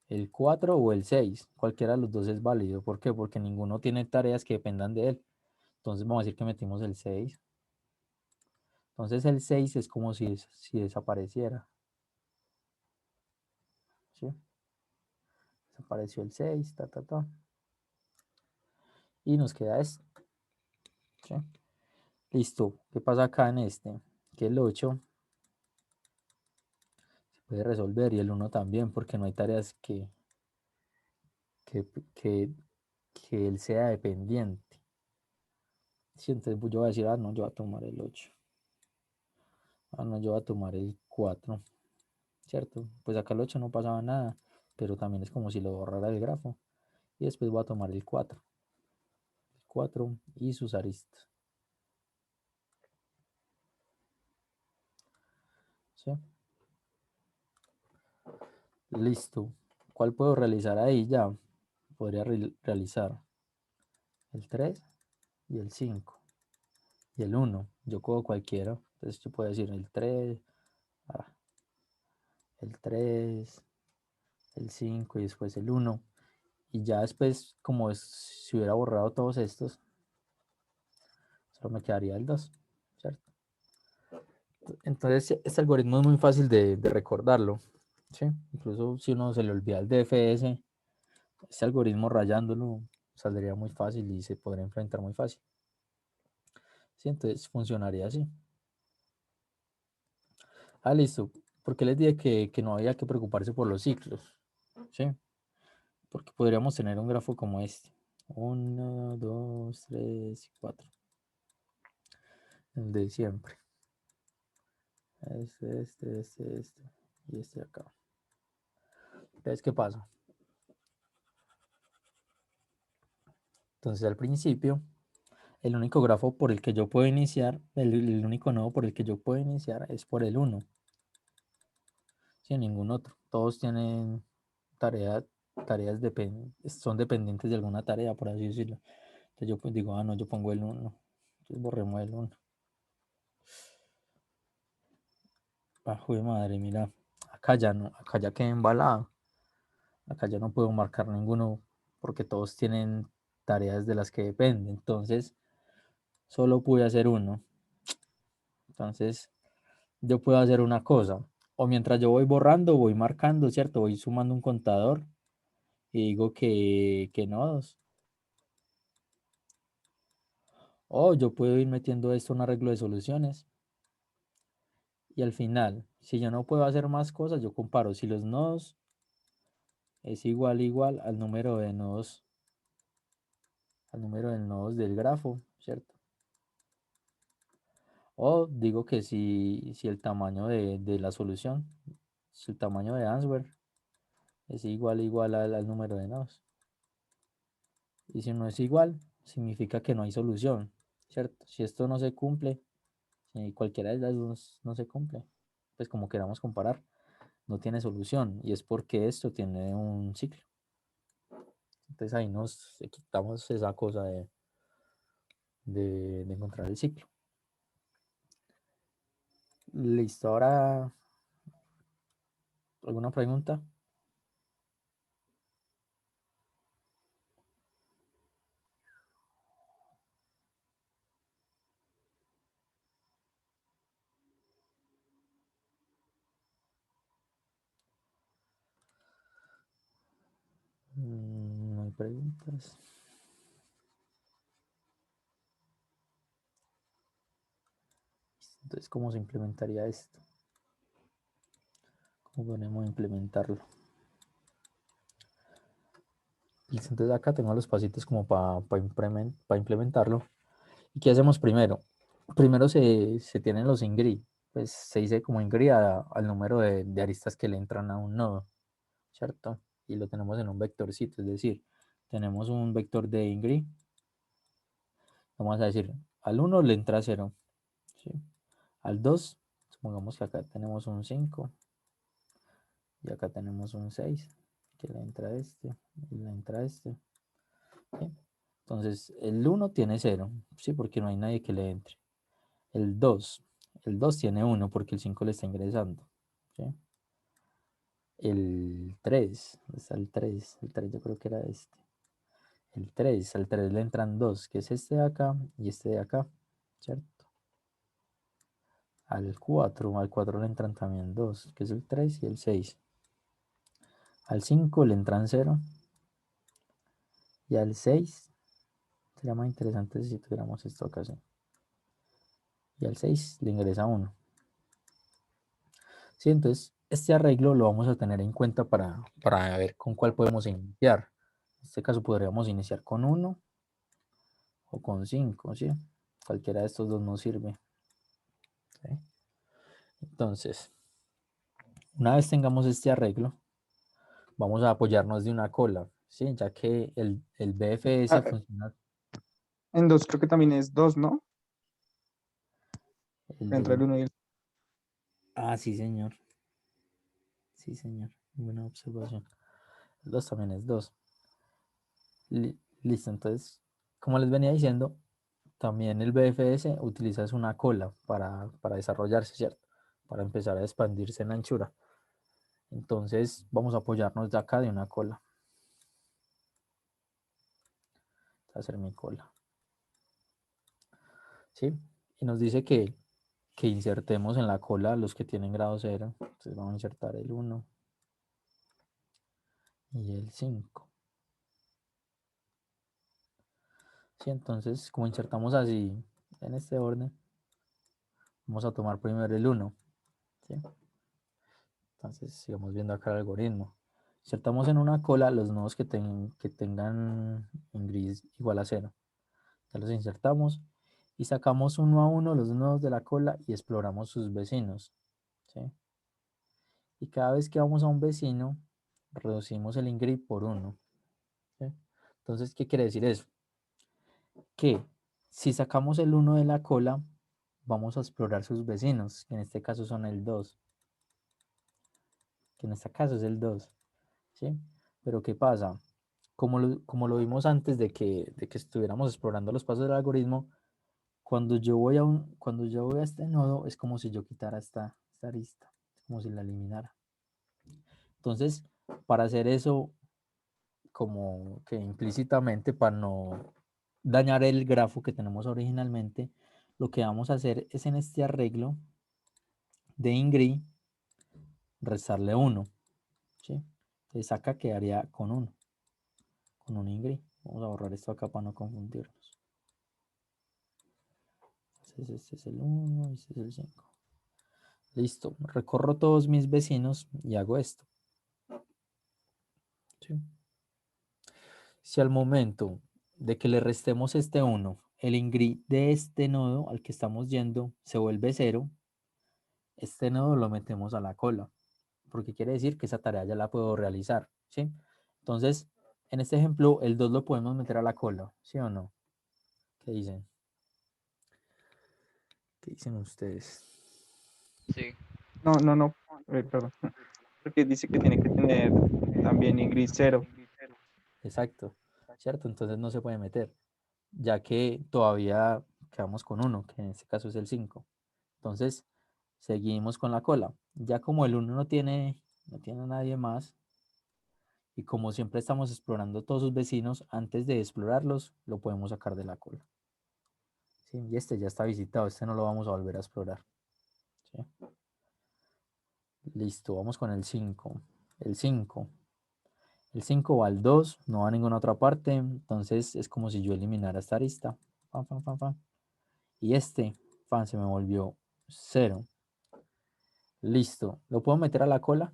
el 4 o el 6, cualquiera de los dos es válido. ¿Por qué? Porque ninguno tiene tareas que dependan de él. Entonces vamos a decir que metimos el 6. Entonces el 6 es como si desapareciera, ¿sí? Desapareció el 6, y nos queda esto, ¿sí? Listo. ¿Qué pasa acá en este? Que el 8 se puede resolver y el 1 también, porque no hay tareas que, que, que él sea dependiente. Sí, entonces yo voy a decir, no, yo voy a tomar el 8. No, yo voy a tomar el 4, ¿cierto? Pues acá el 8 no pasaba nada, pero también es como si lo borrara del grafo. Y después voy a tomar el 4. El 4 y sus aristas, ¿sí? Listo. ¿Cuál puedo realizar ahí ya? Podría realizar el 3 y el 5 y el 1. Yo cojo cualquiera. Entonces yo puedo decir el 3, ah, el 3, el 5 y después el 1. Y ya después, como si hubiera borrado todos estos, solo me quedaría el 2, ¿cierto? Entonces este algoritmo es muy fácil de recordarlo, ¿sí? Incluso si uno se le olvida el DFS, este algoritmo rayándolo saldría muy fácil y se podría implementar muy fácil. ¿Sí? Entonces funcionaría así. Listo. ¿Por qué les dije que no había que preocuparse por los ciclos? ¿Sí? Porque podríamos tener un grafo como este. 1, 2, 3, 4. El de siempre. Este. Y este de acá. Entonces, ¿qué pasa? Entonces, al principio, El único grafo por el que yo puedo iniciar, el único nodo por el que yo puedo iniciar es por el 1. Sin ningún otro. Todos tienen tareas son dependientes de alguna tarea, por así decirlo. Entonces yo pues digo, ah, no, yo pongo el 1. Entonces borremos el 1. Bajo de madre, mira. Acá ya quedé embalado. Acá ya no puedo marcar ninguno porque todos tienen tareas de las que dependen. Entonces, solo pude hacer uno. Entonces, yo puedo hacer una cosa. O mientras yo voy borrando, voy marcando, ¿cierto? Voy sumando un contador y digo que nodos. O yo puedo ir metiendo esto en un arreglo de soluciones. Y al final, si yo no puedo hacer más cosas, yo comparo si los nodos es igual al número de nodos, al número de nodos del grafo, ¿cierto? O digo que si el tamaño de la solución, si el tamaño de answer es igual al número de nodos. Y si no es igual, significa que no hay solución, ¿cierto? Si esto no se cumple, si cualquiera de las dos no se cumple, pues como queramos comparar, no tiene solución. Y es porque esto tiene un ciclo. Entonces ahí nos quitamos esa cosa de encontrar el ciclo. Listo, ahora, ¿alguna pregunta? No hay preguntas. Entonces, ¿cómo se implementaría esto? ¿Cómo podemos implementarlo? Listo, entonces acá tengo los pasitos como para implementarlo. ¿Y qué hacemos primero? Primero se tienen los ingrid. Pues se dice como ingrid al número de aristas que le entran a un nodo, ¿cierto? Y lo tenemos en un vectorcito, es decir, tenemos un vector de ingrid. Vamos a decir, al 1 le entra 0, ¿sí? Al 2, supongamos que acá tenemos un 5 y acá tenemos un 6, que le entra este y le entra este. ¿Sí? Entonces, el 1 tiene 0, ¿sí? Porque no hay nadie que le entre. El 2, el 2 tiene 1 porque el 5 le está ingresando, ¿sí? El 3, ¿dónde está el 3? El 3 yo creo que era este. El 3, al 3 le entran 2, que es este de acá y este de acá, ¿cierto? Al 4 le entran también 2, que es el 3 y el 6. Al 5 le entran 0 y al 6 sería más interesante si tuviéramos esto acá, ¿sí? Y al 6 le ingresa 1. Sí, entonces este arreglo lo vamos a tener en cuenta para ver con cuál podemos iniciar. En este caso podríamos iniciar con 1 o con 5, ¿sí? Cualquiera de estos dos nos sirve. ¿Sí? Entonces, una vez tengamos este arreglo, vamos a apoyarnos de una cola, ¿sí? Ya que el BFS Ah, funciona. en dos creo que también es dos, ¿no? El Entre el del, uno y el... sí, señor. Sí, señor. Buena observación. El 2 también es 2. Listo, entonces, como les venía diciendo, también el BFS utiliza una cola para desarrollarse, ¿cierto? Para empezar a expandirse en anchura. Entonces, vamos a apoyarnos de acá de una cola. Voy a hacer mi cola. ¿Sí? Y nos dice que insertemos en la cola los que tienen grado 0. Entonces, vamos a insertar el 1 y el 5. ¿Sí? Entonces, como insertamos así en este orden, vamos a tomar primero el 1. ¿Sí? Entonces, sigamos viendo acá el algoritmo. Insertamos en una cola los nodos que tengan en gris igual a 0. Ya los insertamos y sacamos uno a uno los nodos de la cola y exploramos sus vecinos. ¿Sí? Y cada vez que vamos a un vecino, reducimos el ingrid por 1. ¿Sí? Entonces, ¿qué quiere decir eso? Que Si sacamos el 1 de la cola, vamos a explorar sus vecinos, que en este caso son el 2, que en este caso es el 2, ¿sí? Pero ¿qué pasa? Como lo vimos antes de que estuviéramos explorando los pasos del algoritmo, cuando yo voy a este nodo, es como si yo quitara esta arista, como si la eliminara. Entonces, para hacer eso, como que implícitamente, para no dañar el grafo que tenemos originalmente, lo que vamos a hacer es en este arreglo de ingrid restarle 1, ¿sí? Entonces acá quedaría con 1, con un ingrid. Vamos a borrar esto acá para no confundirnos. Entonces este es el 1 y este es el 5. Listo, recorro todos mis vecinos y hago esto, ¿sí? Si al momento de que le restemos este 1, el ingrid de este nodo al que estamos yendo se vuelve 0, este nodo lo metemos a la cola, porque quiere decir que esa tarea ya la puedo realizar, ¿sí? Entonces, en este ejemplo, el 2 lo podemos meter a la cola, ¿sí o no? ¿Qué dicen? ¿Qué dicen ustedes? Sí. No, perdón. Porque dice que tiene que tener también Ingrid 0. Exacto, ¿cierto? Entonces no se puede meter, ya que todavía quedamos con 1, que en este caso es el 5. Entonces, seguimos con la cola. Ya como el 1 no tiene nadie más, y como siempre estamos explorando todos sus vecinos, antes de explorarlos, lo podemos sacar de la cola. ¿Sí? Y este ya está visitado, este no lo vamos a volver a explorar. ¿Sí? Listo, vamos con el 5. El 5. El 5 va al 2, no va a ninguna otra parte, entonces es como si yo eliminara esta arista. Fan, fan, fan, fan. Y este, fan, se me volvió 0. Listo, ¿lo puedo meter a la cola?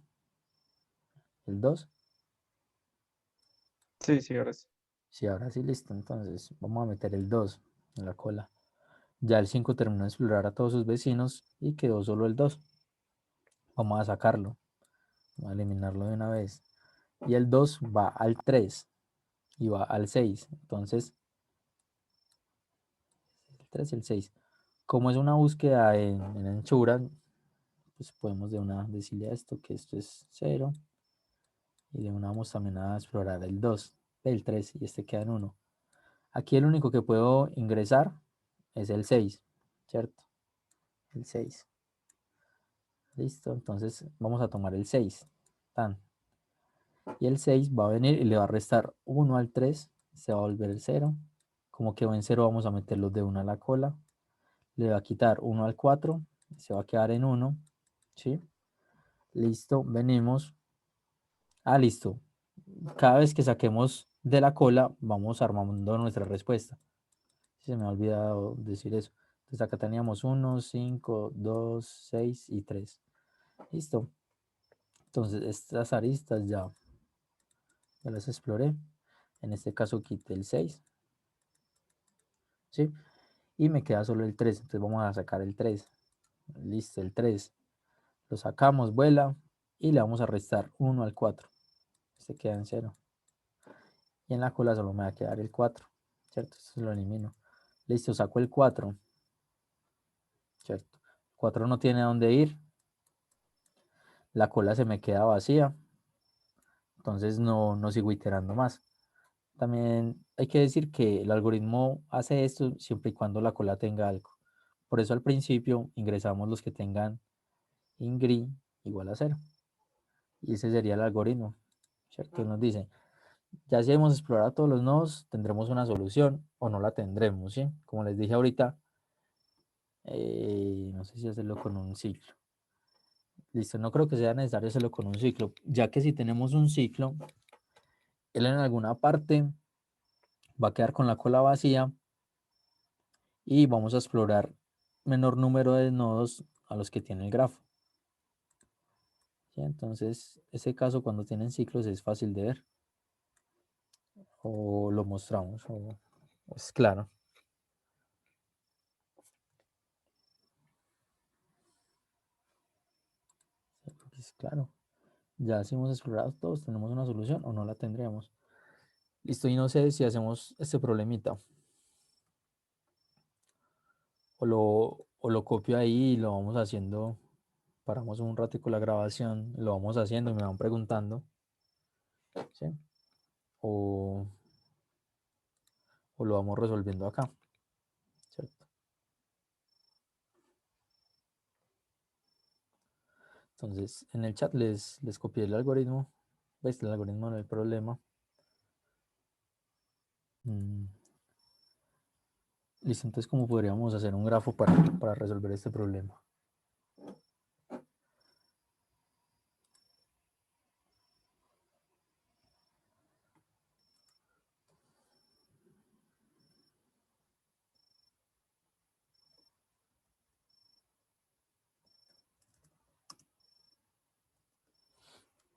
El 2. Sí, ahora sí. Sí, ahora sí, listo. Entonces vamos a meter el 2 en la cola. Ya el 5 terminó de explorar a todos sus vecinos y quedó solo el 2. Vamos a sacarlo. Vamos a eliminarlo de una vez. Y el 2 va al 3 y va al 6. Entonces, el 3 y el 6. Como es una búsqueda en anchura, pues podemos de una decirle a esto que esto es 0. Y de una vamos también a explorar el 2, el 3 y este queda en 1. Aquí el único que puedo ingresar es el 6, ¿cierto? El 6. Listo, entonces vamos a tomar el 6. Tan. Y el 6 va a venir y le va a restar 1 al 3, se va a volver el 0. Como quedó en 0, vamos a meterlos de 1 a la cola. Le va a quitar 1 al 4, se va a quedar en 1. ¿Sí? Listo, venimos. Ah, listo. Cada vez que saquemos de la cola, vamos armando nuestra respuesta. Se me ha olvidado decir eso. Entonces acá teníamos 1, 5, 2, 6 y 3. Listo. Entonces estas aristas ya las exploré. En este caso quité el 6. ¿Sí? Y me queda solo el 3. Entonces vamos a sacar el 3. Listo, el 3. Lo sacamos, vuela. Y le vamos a restar 1 al 4. Este queda en 0. Y en la cola solo me va a quedar el 4. ¿Cierto? Esto lo elimino. Listo, saco el 4. ¿Cierto? 4 no tiene a dónde ir. La cola se me queda vacía. Entonces no sigo iterando más. También hay que decir que el algoritmo hace esto siempre y cuando la cola tenga algo. Por eso al principio ingresamos los que tengan ingrid igual a 0. Y ese sería el algoritmo, ¿cierto? Nos dice, ya si hemos explorado todos los nodos, tendremos una solución o no la tendremos, ¿sí? Como les dije ahorita, no sé si hacerlo con un ciclo. Listo, no creo que sea necesario hacerlo con un ciclo, ya que si tenemos un ciclo, él en alguna parte va a quedar con la cola vacía y vamos a explorar menor número de nodos a los que tiene el grafo. ¿Sí? Entonces, ese caso cuando tienen ciclos es fácil de ver. O lo mostramos, o es claro. Es claro. Ya si hemos explorado todos, tenemos una solución o no la tendríamos. Listo, y no sé si hacemos este problemita. o lo copio ahí y lo vamos haciendo, paramos un ratico la grabación, lo vamos haciendo y me van preguntando, ¿sí? O, o lo vamos resolviendo acá, ¿cierto? Entonces, en el chat les copié el algoritmo, ¿ves? El algoritmo no hay problema. Listo, entonces, ¿cómo podríamos hacer un grafo para resolver este problema?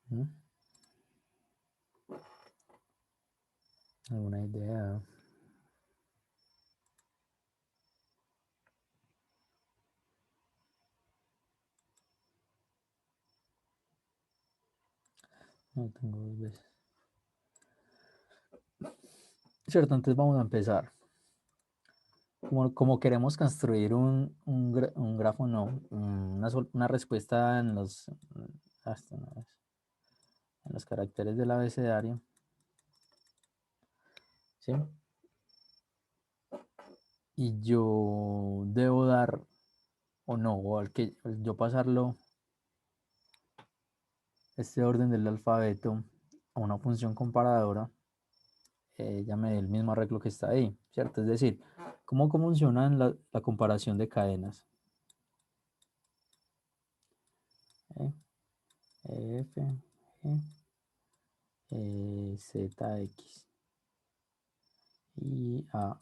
¿Mm? ¿Alguna idea? No tengo dos veces. Cierto, entonces vamos a empezar. Como queremos construir un grafo, no, una respuesta en los caracteres del abecedario, ¿sí? Y yo debo dar, o no, o al yo pasarlo, este orden del alfabeto, a una función comparadora, ya me dé el mismo arreglo que está ahí, ¿cierto? Es decir, ¿cómo funciona la comparación de cadenas? ¿Eh? F, G, ZX y A.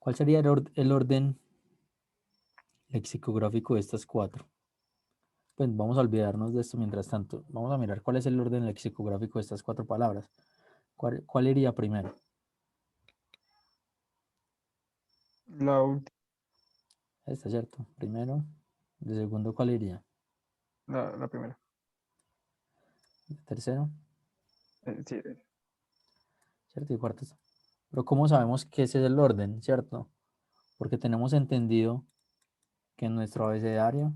¿Cuál sería el orden lexicográfico de estas cuatro? Pues vamos a olvidarnos de esto mientras tanto. Vamos a mirar cuál es el orden lexicográfico de estas cuatro palabras. ¿Cuál iría primero? La última, Esta, ¿cierto? Primero. De segundo, ¿cuál iría? la primera. De tercero, Sí, ¿cierto? Y cuarto. Pero ¿cómo sabemos que ese es el orden, ¿cierto? Porque tenemos entendido que en nuestro abecedario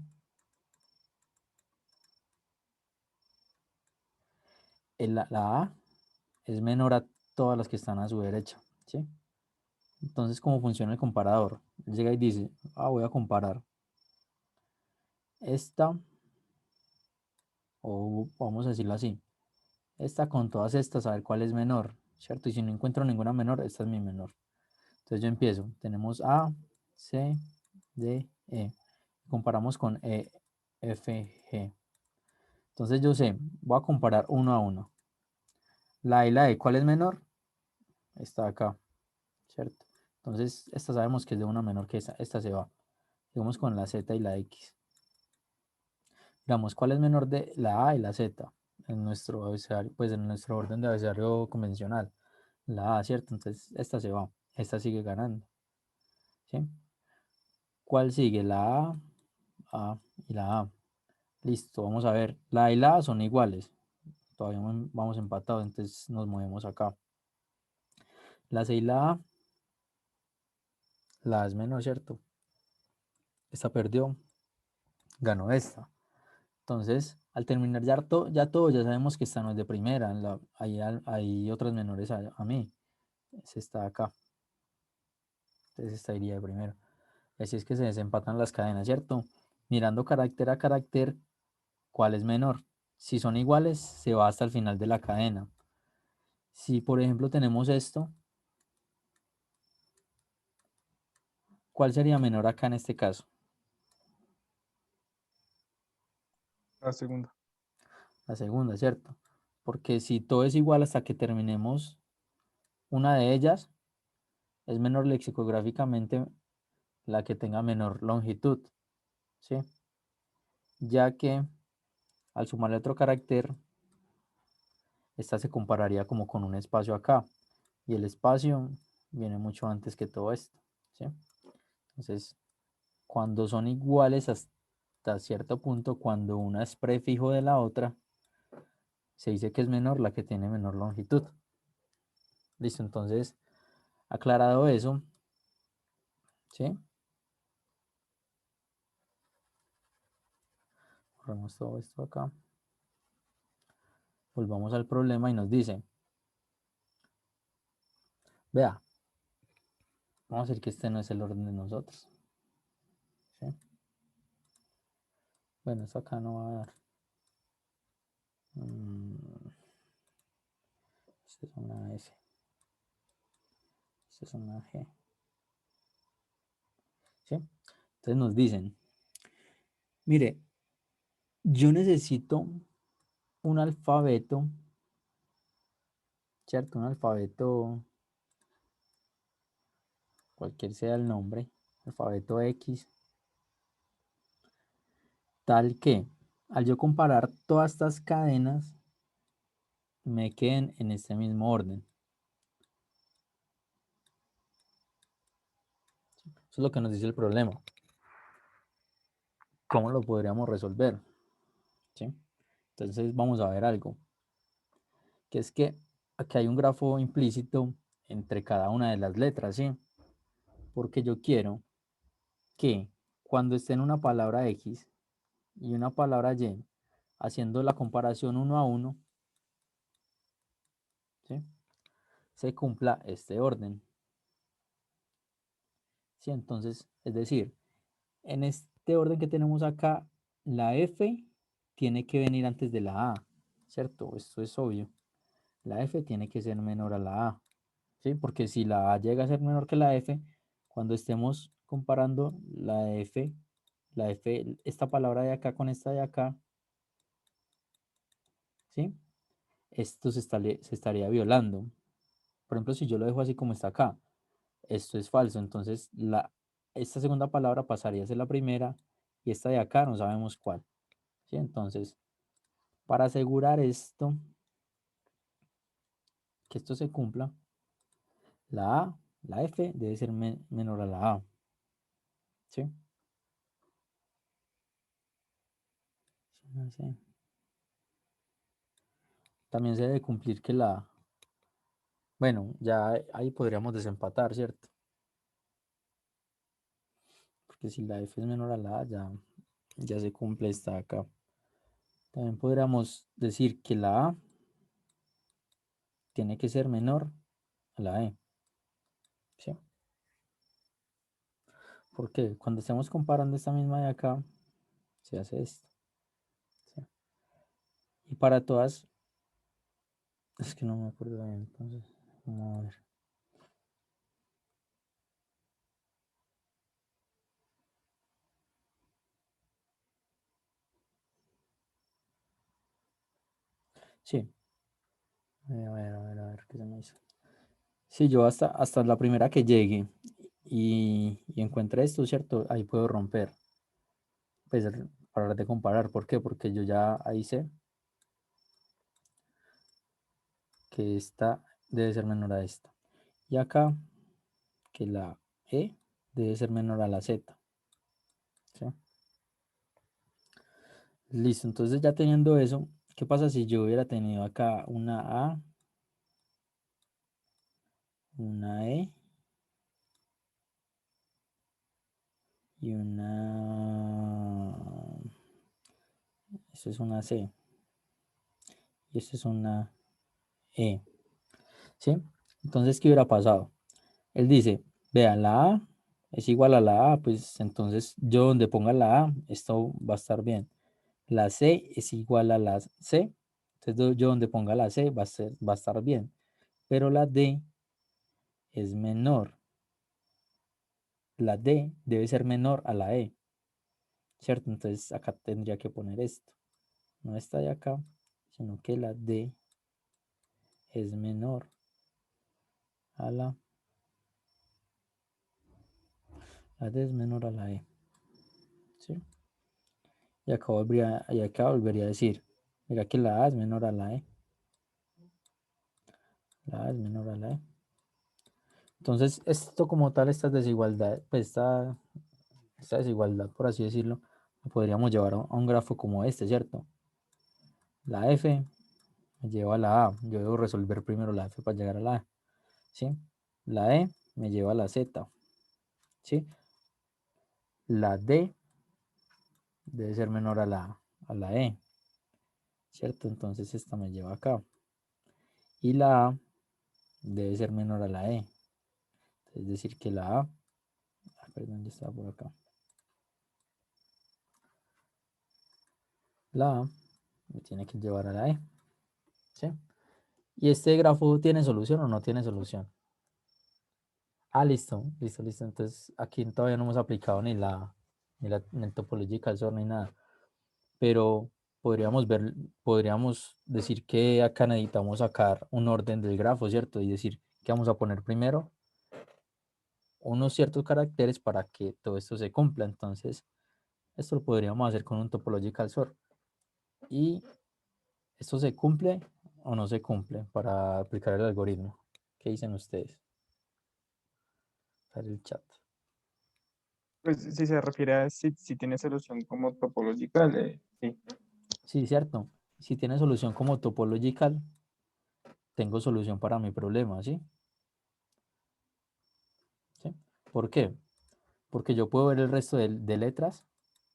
la A es menor a todas las que están a su derecha, ¿sí? Entonces, ¿cómo funciona el comparador? Él llega y dice, voy a comparar esta, o vamos a decirlo así, esta con todas estas, a ver cuál es menor, ¿cierto? Y si no encuentro ninguna menor, esta es mi menor. Entonces yo empiezo, tenemos A, C, D, E. Comparamos con E, F, G. Entonces yo sé, voy a comparar uno a uno. La A y la E, ¿cuál es menor? Está acá, ¿cierto? Entonces esta sabemos que es de una menor que esta se va. Digamos con la Z y la X. Veamos cuál es menor de la A y la Z en nuestro abecedario, pues en nuestro orden de abecedario convencional. La A, ¿cierto? Entonces esta se va, esta sigue ganando. ¿Sí? ¿Cuál sigue? La A y la A. Listo, vamos a ver. La A y la A son iguales. Todavía vamos empatados, entonces nos movemos acá. La C y la A es menor, ¿cierto? Esta perdió, ganó esta. Entonces, al terminar ya sabemos que esta no es de primera. Hay otras menores a mí. Esta está acá. Entonces esta iría de primero. Así es que se desempatan las cadenas, ¿cierto? Mirando carácter a carácter, ¿cuál es menor? Si son iguales, se va hasta el final de la cadena. Si por ejemplo tenemos esto, ¿cuál sería menor acá en este caso? la segunda. La segunda, ¿cierto? Porque si todo es igual hasta que terminemos una de ellas, es menor lexicográficamente la que tenga menor longitud, ¿sí? Ya que al sumarle otro carácter, esta se compararía como con un espacio acá. Y el espacio viene mucho antes que todo esto, ¿sí? Entonces, cuando son iguales hasta cierto punto, cuando una es prefijo de la otra, se dice que es menor la que tiene menor longitud. Listo, entonces, aclarado eso, ¿sí? Borramos todo esto acá. Volvamos al problema y nos dice, vea, vamos a decir que este no es el orden de nosotros, ¿sí? Bueno, esto acá no va a dar. Esta es una F. Esta es una G. ¿Sí? Entonces nos dicen, mire, yo necesito un alfabeto, ¿cierto? Un alfabeto, cualquier sea el nombre, alfabeto X, tal que al yo comparar todas estas cadenas me queden en este mismo orden. Eso es lo que nos dice el problema. ¿Cómo lo podríamos resolver? ¿Sí? Entonces vamos a ver algo, que es que aquí hay un grafo implícito entre cada una de las letras, ¿sí? Porque yo quiero que cuando esté en una palabra X y una palabra Y, haciendo la comparación uno a uno, ¿sí? Se cumpla este orden. ¿Sí? Entonces, es decir, en este orden que tenemos acá, la F tiene que venir antes de la A, ¿cierto? Esto es obvio. La F tiene que ser menor a la A, ¿sí? Porque si la A llega a ser menor que la F, cuando estemos comparando la F, esta palabra de acá con esta de acá, ¿sí? Esto se estaría violando. Por ejemplo, si yo lo dejo así como está acá, esto es falso. Entonces, esta segunda palabra pasaría a ser la primera y esta de acá no sabemos cuál. ¿Sí? Entonces, para asegurar esto, que esto se cumpla, la A, la F debe ser menor a la A. ¿Sí? Sí. También se debe cumplir que la... Bueno, ya ahí podríamos desempatar, ¿cierto? Porque si la F es menor a la A, ya se cumple esta acá. También podríamos decir que la A tiene que ser menor a la E. ¿Sí? Porque cuando estemos comparando esta misma de acá, se hace esto. ¿Sí? Y para todas, es que no me acuerdo bien, entonces, vamos a ver. Sí, a ver, ¿qué se me hizo? Sí, yo hasta la primera que llegue y encuentre esto, ¿cierto? Ahí puedo romper. Pues parar de comparar. ¿Por qué? Porque yo ya ahí sé que esta debe ser menor a esta. Y acá que la E debe ser menor a la Z. ¿Sí? Listo, entonces ya teniendo eso, ¿qué pasa si yo hubiera tenido acá una A, una E y esto es una C y esto es una E? ¿Sí? Entonces, ¿qué hubiera pasado? Él dice, vea, la A es igual a la A, pues entonces yo donde ponga la A, esto va a estar bien. La C es igual a la C, entonces yo donde ponga la C va a estar bien. Pero la D es menor. La D debe ser menor a la E, ¿cierto? Entonces acá tendría que poner esto. No esta de acá, sino que la D es menor a la D es menor a la E, ¿sí? Y acá volvería a decir, mira que la A es menor a la E. La A es menor a la E. Entonces, esto como tal, esta desigualdad, pues esta desigualdad, por así decirlo, lo podríamos llevar a un grafo como este, ¿cierto? La F me lleva a la A. Yo debo resolver primero la F para llegar a la A, ¿sí? La E me lleva a la Z, ¿sí? la D debe ser menor a la E, ¿cierto? Entonces esta me lleva acá. Y la A debe ser menor a la E. Es decir, que la A, perdón, ya estaba por acá. La A me tiene que llevar a la E, ¿sí? ¿Y este grafo tiene solución o no tiene solución? Ah, listo, listo, listo. Entonces aquí todavía no hemos aplicado ni el topological sort ni nada. Pero podríamos ver, podríamos decir que acá necesitamos sacar un orden del grafo, ¿cierto? Y decir que vamos a poner primero unos ciertos caracteres para que todo esto se cumpla. Entonces, esto lo podríamos hacer con un topological sort. Y esto se cumple o no se cumple para aplicar el algoritmo. ¿Qué dicen ustedes? Para el chat. Pues si se refiere a si tiene solución como topológica, sí. Sí, cierto. Si tiene solución como topological, tengo solución para mi problema, ¿sí? ¿Sí? ¿Por qué? Porque yo puedo ver el resto de letras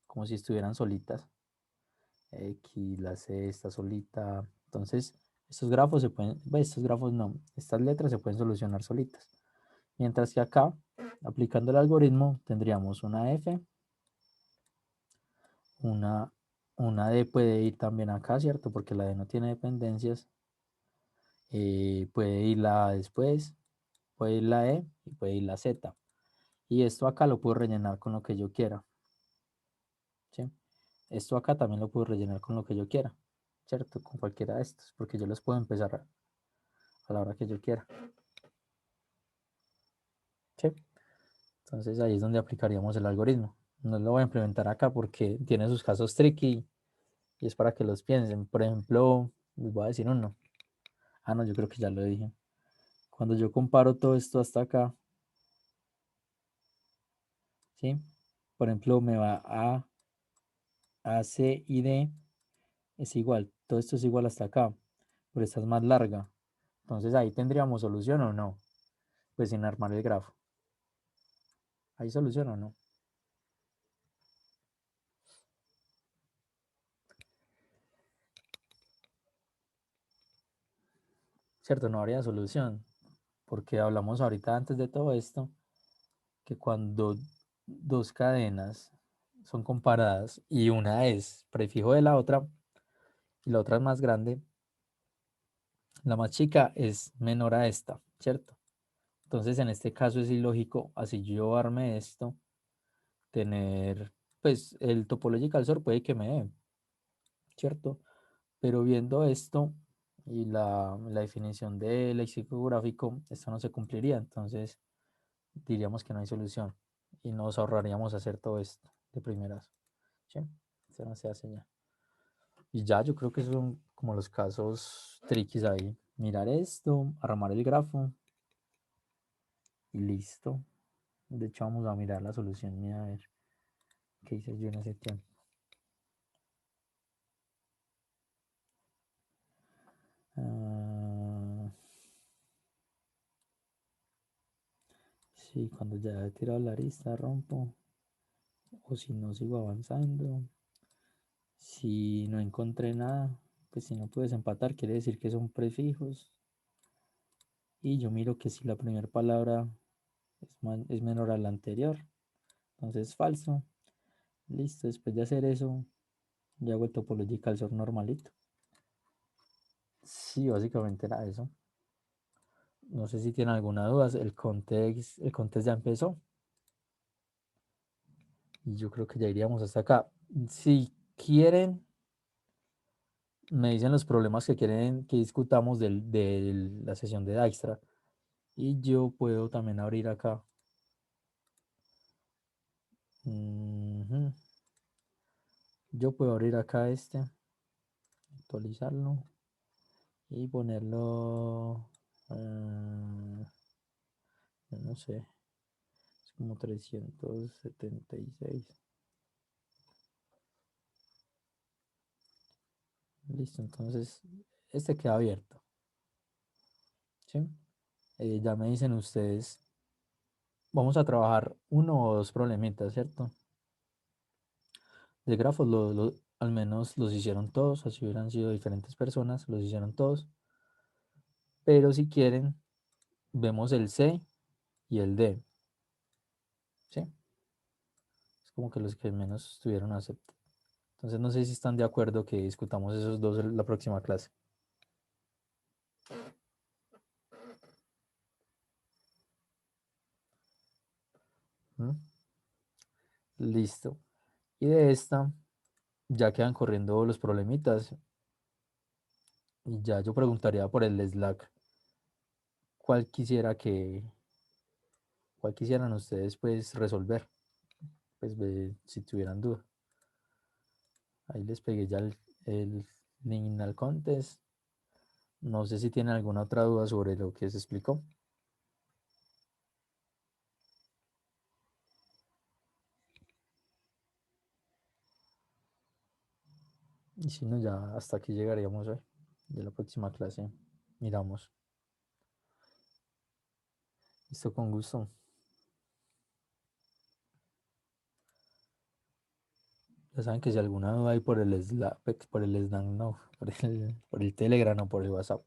como si estuvieran solitas. X, la C está solita. Entonces, estos grafos se pueden, estos grafos no, estas letras se pueden solucionar solitas. Mientras que acá, aplicando el algoritmo, tendríamos una F, una, una D puede ir también acá, ¿cierto? Porque la D no tiene dependencias. Puede ir la A después, puede ir la E y puede ir la Z. Y esto acá lo puedo rellenar con lo que yo quiera, ¿sí? Esto acá también lo puedo rellenar con lo que yo quiera, ¿cierto? Con cualquiera de estos, porque yo los puedo empezar a la hora que yo quiera, ¿sí? Entonces ahí es donde aplicaríamos el algoritmo. No lo voy a implementar acá porque tiene sus casos tricky y es para que los piensen. Por ejemplo, les voy a decir uno. Ah, no, yo creo que ya lo dije. Cuando yo comparo todo esto hasta acá, ¿sí? Por ejemplo, me va A, C y D es igual. Todo esto es igual hasta acá, pero esta es más larga. Entonces ahí tendríamos solución o no. Pues sin armar el grafo. ¿Hay solución o no? ¿Cierto? No habría solución. Porque hablamos ahorita antes de todo esto que cuando dos cadenas son comparadas y una es prefijo de la otra y la otra es más grande, la más chica es menor a esta, ¿cierto? Entonces en este caso es ilógico, así yo arme esto, tener, pues el topological sort puede que me dé, ¿cierto? Pero viendo esto y la definición del léxico gráfico, esto no se cumpliría, entonces diríamos que no hay solución y nos ahorraríamos hacer todo esto de primeras. ¿Sí? Eso no se hace ya. Y ya yo creo que son como los casos triquis ahí. Mirar esto, armar el grafo y listo. De hecho vamos a mirar la solución mía a ver qué hice yo en ese tiempo. Ah, sí, cuando ya he tirado la arista rompo. O si no sigo avanzando. Si no encontré nada, pues si no puedes empatar, quiere decir que son prefijos. Y yo miro que si la primera palabra es menor a la anterior, entonces es falso. Listo, después de hacer eso, ya hago el topological sort normalito. Sí, básicamente era eso. No sé si tienen alguna duda. El context ya empezó. Y yo creo que ya iríamos hasta acá. Si quieren, me dicen los problemas que quieren que discutamos de la sesión de Dijkstra. Y yo puedo también abrir acá. Ujú. Yo puedo abrir acá este, actualizarlo y ponerlo, no sé, es como 376. Listo, entonces este queda abierto. ¿Sí? Ya me dicen ustedes, vamos a trabajar uno o dos problemitas, ¿cierto? de grafos, al menos los hicieron todos, así hubieran sido diferentes personas, los hicieron todos. Pero si quieren, vemos el C y el D, ¿sí? Es como que los que menos estuvieron aceptados. Entonces no sé si están de acuerdo que discutamos esos dos en la próxima clase. ¿Mm? Listo. Y de esta ya quedan corriendo los problemitas. Y ya yo preguntaría por el Slack. ¿Cuál quisiera cuál quisieran ustedes pues resolver? Pues si tuvieran duda. Ahí les pegué ya el link al contest. No sé si tienen alguna otra duda sobre lo que se explicó. Y si no, ya hasta aquí llegaríamos hoy. De la próxima clase miramos. Listo, con gusto. Ya saben que si alguna duda hay por el Slack, por el Slack no, por el Telegram o por el WhatsApp.